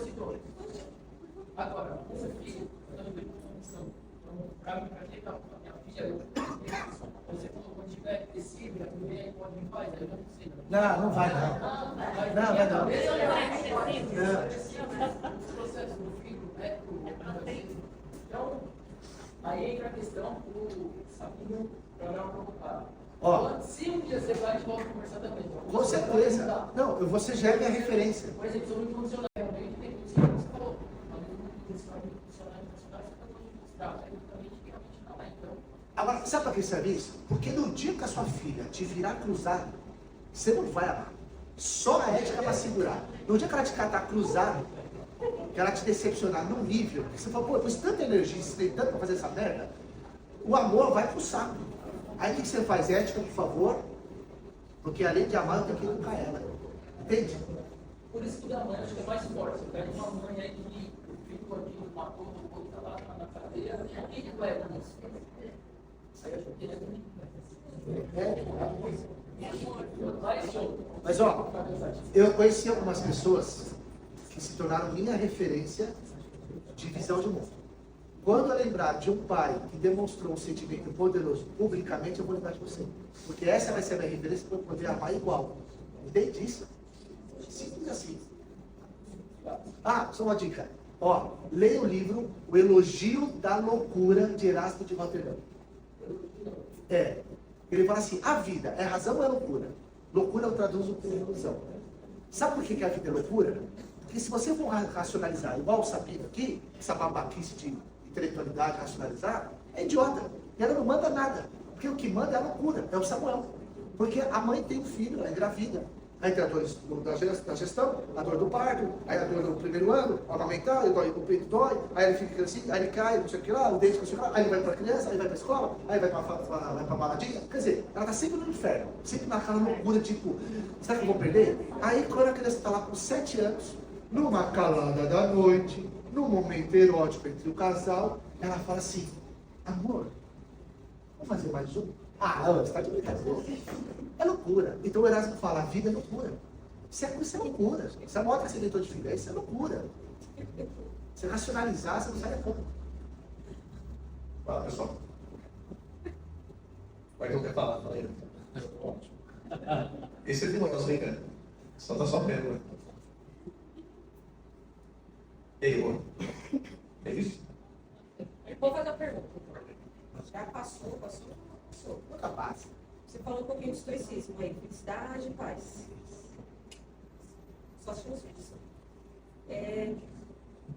Agora, o meu filho, eu também tenho uma missão. Então, para mim, para quem a minha filha, você falou, quando tiver tecido, a primeira pode me fazer, eu não sei. Não vai não. Não, vai não. O processo do filho é então, aí entra a questão do sabinho para não provocar. Ó. Se um dia você vai, a gente volta a conversar também. Com certeza. Não, você já é minha referência. Por exemplo, sobre o funcionário, realmente tem que ser o que você falou. Agora, sabe para que serve isso? Porque no dia que a sua filha te virar cruzado, você não vai amar. Só a ética vai segurar. No dia que ela te catar cruzado, que ela te decepcionar num nível, que você fala, pô, eu pus tanta energia, você tem tanto para fazer essa merda, o amor vai pro saco. Aí o que você faz? Ética, por favor, porque além de amar, eu tenho que educar ela. Entende? Por isso que o da mãe acho que é mais forte. Você pega uma mãe aí que o filho gordinho matou, o outro tá lá na cadeia, quem que leva isso? Aí acho que Mas ó, eu conheci algumas pessoas que se tornaram minha referência de visão de mundo. Quando eu lembrar de um pai que demonstrou um sentimento poderoso publicamente, eu vou lembrar de você. Porque essa vai ser a minha referência para eu poder amar igual. Entende isso? Simples assim. Ah, só uma dica. Ó, leia o livro O Elogio da Loucura, de Erasto de Roterdã. Ele fala assim, a vida é razão ou é loucura? Loucura eu traduzo por ilusão. Sabe por que a vida é loucura? Porque se você for racionalizar, igual o Sabino aqui, essa babaquice de intelectualidade, racionalizar, é idiota. E ela não manda nada. Porque o que manda é a loucura, é o Samuel. Porque a mãe tem um filho, ela engravida. Aí tem a dor da gestão, a dor do parto, aí a dor do primeiro ano, amamentar, o peito dói, aí ele fica assim, aí ele cai, não sei o que lá, o dente não sei o que lá, aí ele vai para a criança, aí vai para a escola, aí vai para a baladinha. Quer dizer, ela está sempre no inferno, sempre naquela loucura, tipo, será que eu vou perder? Aí quando a criança está lá com 7 anos, numa calada da noite, num momento erótico entre o casal, ela fala assim, amor, vamos fazer mais um? Ah, você está de brincadeira. É loucura. Então o Erasmo fala, a vida é loucura. Isso é loucura. Você é maior que leitor de filha, isso é loucura. Se racionalizar, você não sai da conta. Fala, pessoal. Vai que eu quero falar, fala aí. Esse é o negócio aí, cara. Só tá só pego, né? Ei, ô. É isso? Vou fazer a pergunta. Já passou. Nunca passa. Você falou um pouquinho de estoicismo aí, felicidade e paz. Só se fosse isso.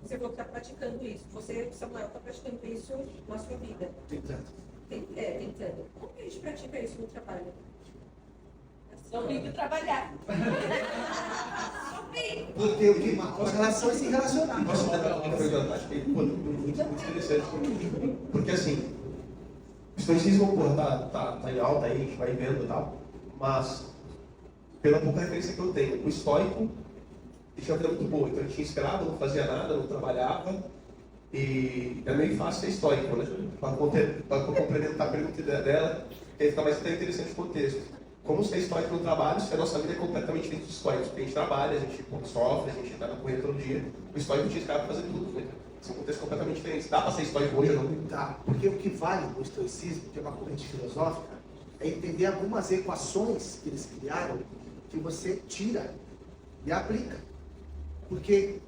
Você falou que está praticando isso. Você, Samuel, está praticando isso na sua vida. Tentando. Tentando. Como que a gente pratica isso no trabalho? Não vim trabalhar. Porque o que as relações se relacionam. Posso dar uma pergunta? Acho que muito interessante. Porque assim, estoicismo, pô, tá em alta aí, a gente vai vendo e tal, mas pela pouca referência que eu tenho, o estoico tinha uma vida muito boa, então ele tinha escravo, não fazia nada, não trabalhava, e é meio fácil ser estoico, né? Para complementar a pergunta dela, que fica mais interessante o contexto. Como ser estoico no trabalho, se a nossa vida é completamente dentro dos estoicos, porque a gente trabalha, a gente sofre, a gente está na corrida todo dia, o estoico tinha escravo para fazer tudo, né? São contextos completamente diferentes. Dá para ser estoico hoje ou não? Tá, porque o que vale no estoicismo, que é uma corrente filosófica, é entender algumas equações que eles criaram que você tira e aplica. Porque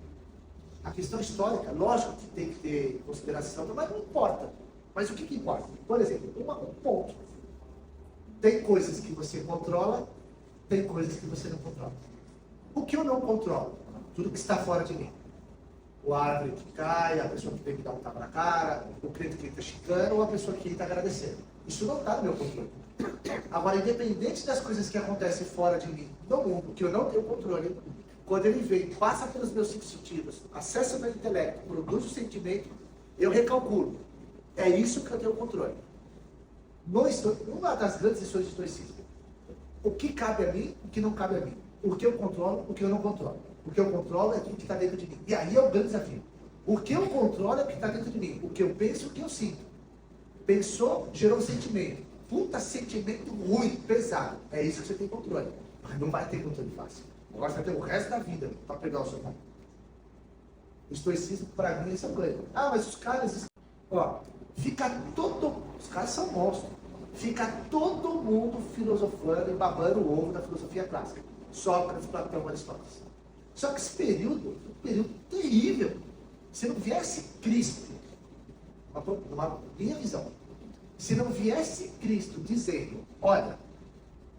a questão histórica, lógico que tem que ter consideração, mas não importa. Mas o que importa? Por exemplo, um ponto. Tem coisas que você controla, tem coisas que você não controla. O que eu não controlo? Tudo que está fora de mim. O árvore que cai, a pessoa que tem que dar um tapa na cara, o crente que está chicando, ou a pessoa que está agradecendo. Isso não está no meu controle. Agora, independente das coisas que acontecem fora de mim, no mundo, que eu não tenho controle, quando ele vem, passa pelos meus 5 sentidos, acessa o meu intelecto, produz o sentimento, eu recalculo. É isso que eu tenho controle. Uma das grandes lições do estoicismo. O que cabe a mim, o que não cabe a mim. O que eu controlo, o que eu não controlo. O que eu controlo é aquilo que está dentro de mim. E aí é o grande desafio. O que eu controlo é o que está dentro de mim. O que eu penso, o que eu sinto. Pensou, gerou um sentimento. Puta sentimento ruim, pesado. É isso que você tem controle. Mas não vai ter controle fácil. Agora você vai ter o resto da vida para pegar o seu nome. O estoicismo, para mim, é essa coisa. Ah, mas os caras... Ó, fica todo... Os caras são monstros. Fica todo mundo filosofando e babando o ovo da filosofia clássica. Sócrates, Platão, Aristóteles. Só que esse período, um período terrível. Se não viesse Cristo, uma minha visão, se não viesse Cristo dizendo, olha,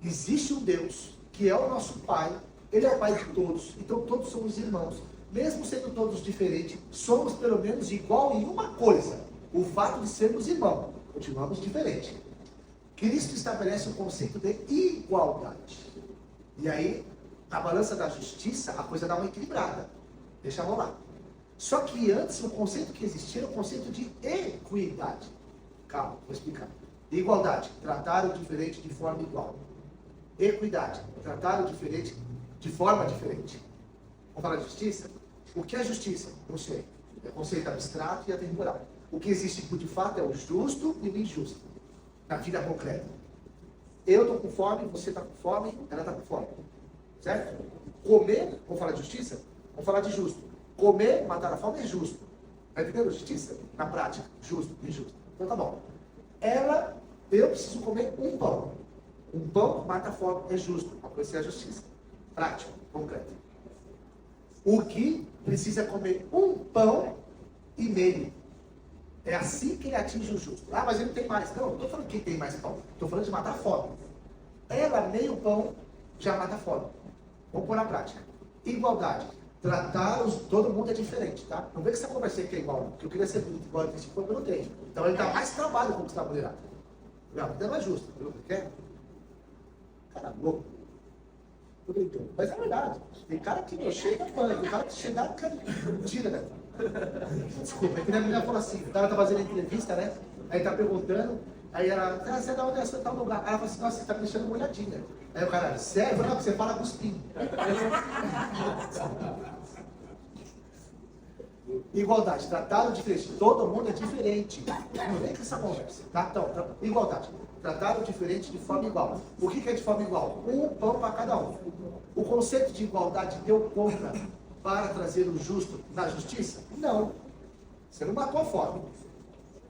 existe um Deus que é o nosso Pai, Ele é o Pai de todos, então todos somos irmãos. Mesmo sendo todos diferentes, somos pelo menos igual em uma coisa, o fato de sermos irmãos, continuamos diferentes. Cristo estabelece o conceito de igualdade. E aí, na balança da justiça, a coisa dá uma equilibrada. Deixa rolar. Só que antes, o conceito que existia era o conceito de equidade. Calma, vou explicar. Igualdade, tratar o diferente de forma igual. Equidade, tratar o diferente de forma diferente. Vamos falar de justiça? O que é justiça? Não sei. É conceito abstrato e atemporal. O que existe de fato é o justo e o injusto. Na vida concreta. Eu estou com fome, você está com fome, ela está com fome. Certo? Comer, vamos falar de justiça? Vamos falar de justo. Comer, matar a fome é justo. Está entendendo justiça? Na prática, justo, injusto. Então tá bom. Eu preciso comer um pão. Um pão mata a fome, é justo. Essa é a justiça. Prático, concreto. O que precisa comer um pão e meio. É assim que ele atinge o justo. Ah, mas ele tem mais. Não, não estou falando que tem mais pão. Estou falando de matar a fome. Meio pão já mata a fome. Vamos pôr na prática. Igualdade. Todo mundo é diferente, tá? Não vê que essa conversa aqui é igual, porque eu queria ser bonito igual a esse povo, eu não tenho. Então ele dá mais trabalho conquistar a mulherada. Não, não é justo. Quer? Cara louco. Tô brincando. Mas é verdade. Tem cara que não chega, mano. Tem cara que chega, cara, tira, né? Desculpa, é que a mulher falou assim, o cara tá fazendo entrevista, né? Aí tá perguntando, aí ela, você dá onde é tal lugar? Aí ela fala assim, nossa, você tá me deixando molhadinha. Aí o cara, sério? Não, você fala Agostinho. Igualdade, tratar o diferente. Todo mundo é diferente. Não vem com essa conversa. Tá? Então, igualdade. Tratar o diferente de forma igual. O que é de forma igual? Um pão para cada um. O conceito de igualdade deu conta para trazer o justo na justiça? Não. Você não matou a fome.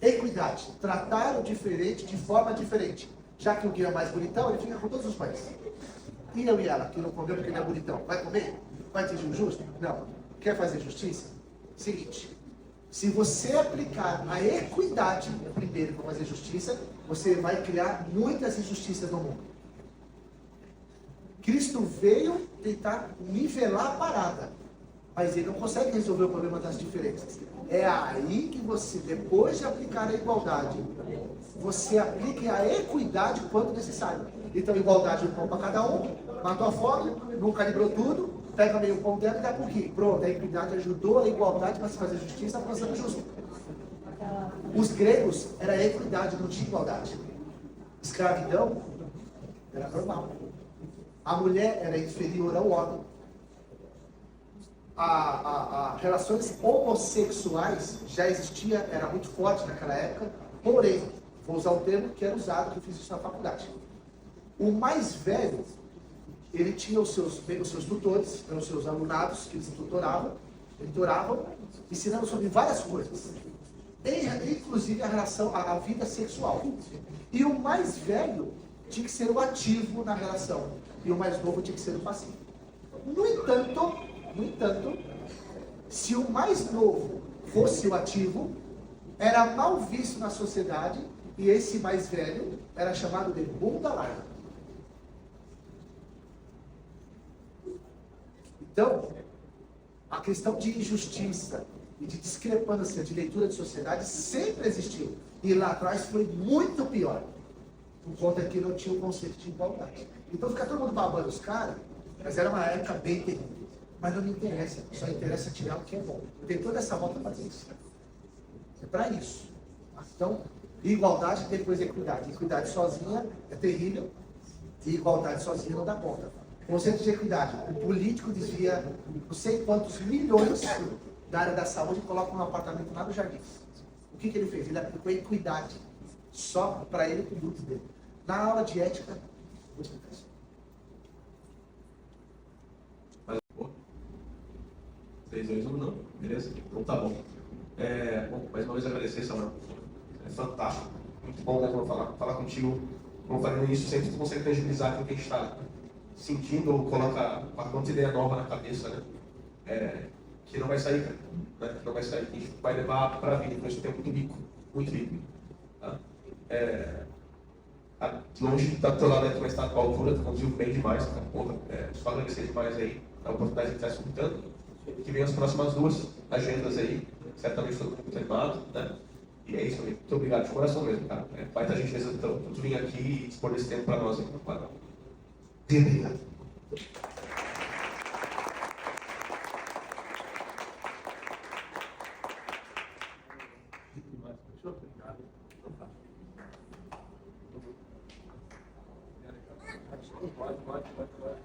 Equidade. Tratar o diferente de forma diferente. Já que o Gui é mais bonitão, ele fica com todos os pães. E eu e ela, que não comeu porque ele é bonitão, vai comer? Vai atingir o justo? Não. Quer fazer justiça? Seguinte. Se você aplicar a equidade primeiro para fazer justiça, você vai criar muitas injustiças no mundo. Cristo veio tentar nivelar a parada, mas ele não consegue resolver o problema das diferenças. É aí que você, depois de aplicar a igualdade, você aplique a equidade quando necessário. Então, igualdade, um pão para cada um, matou a fome, não calibrou tudo, pega meio pão dela e dá por quê? Pronto, a equidade ajudou a igualdade para se fazer justiça, avançando justo. Os gregos era equidade, não tinha igualdade. Escravidão era normal. A mulher era inferior ao homem. Relações homossexuais já existia, era muito forte naquela época, porém, vou usar um termo que era usado, que eu fiz isso na faculdade. O mais velho, ele tinha os seus tutores, eram os seus alunados, que eles tutoravam, ensinando sobre várias coisas, inclusive a relação, a vida sexual. E o mais velho tinha que ser o ativo na relação, e o mais novo tinha que ser o passivo. No entanto, se o mais novo fosse o ativo, era mal visto na sociedade, e esse mais velho era chamado de bunda larga. Então, a questão de injustiça e de discrepância de leitura de sociedade sempre existiu. E lá atrás foi muito pior, por conta que não tinha o conceito de igualdade. Então fica todo mundo babando os caras, mas era uma época bem terrível. Mas não me interessa, só interessa tirar o que é bom. Tem toda essa volta para isso. É para isso. Então, igualdade depois equidade. Equidade sozinha é terrível, e igualdade sozinha não dá conta. Conceito de equidade. O político desvia não sei quantos milhões da área da saúde e coloca um apartamento lá no jardim. O que ele fez? Ele aplicou equidade só para ele e para o grupo dele. Na aula de ética, vou explicar isso. 3, 2, 1, não. Beleza? Então tá bom. Bom, mais uma vez agradecer, Samuel. É fantástico. Muito bom, né, quando falar contigo. Como eu falei no início, sempre tu consegue tangibilizar aquilo que a gente está sentindo ou coloca uma ideia nova na cabeça, né? Que não vai sair, cara. Né? Que não vai sair. Que a gente vai levar para a vida. Então isso é muito rico. Muito rico. Tá? Longe de estar do teu lado aí, tu vai estar com a altura, tu conduziu bem demais, cara. Porra, só agradecer demais aí a oportunidade de estar escutando. Que vem as próximas 2 agendas aí, certamente todo mundo muito animado, né? E é isso, amigo. Muito obrigado de coração mesmo, cara. Baita gentileza, então, tu vir aqui e dispor desse tempo para nós aqui no quadro. Obrigado. Pode.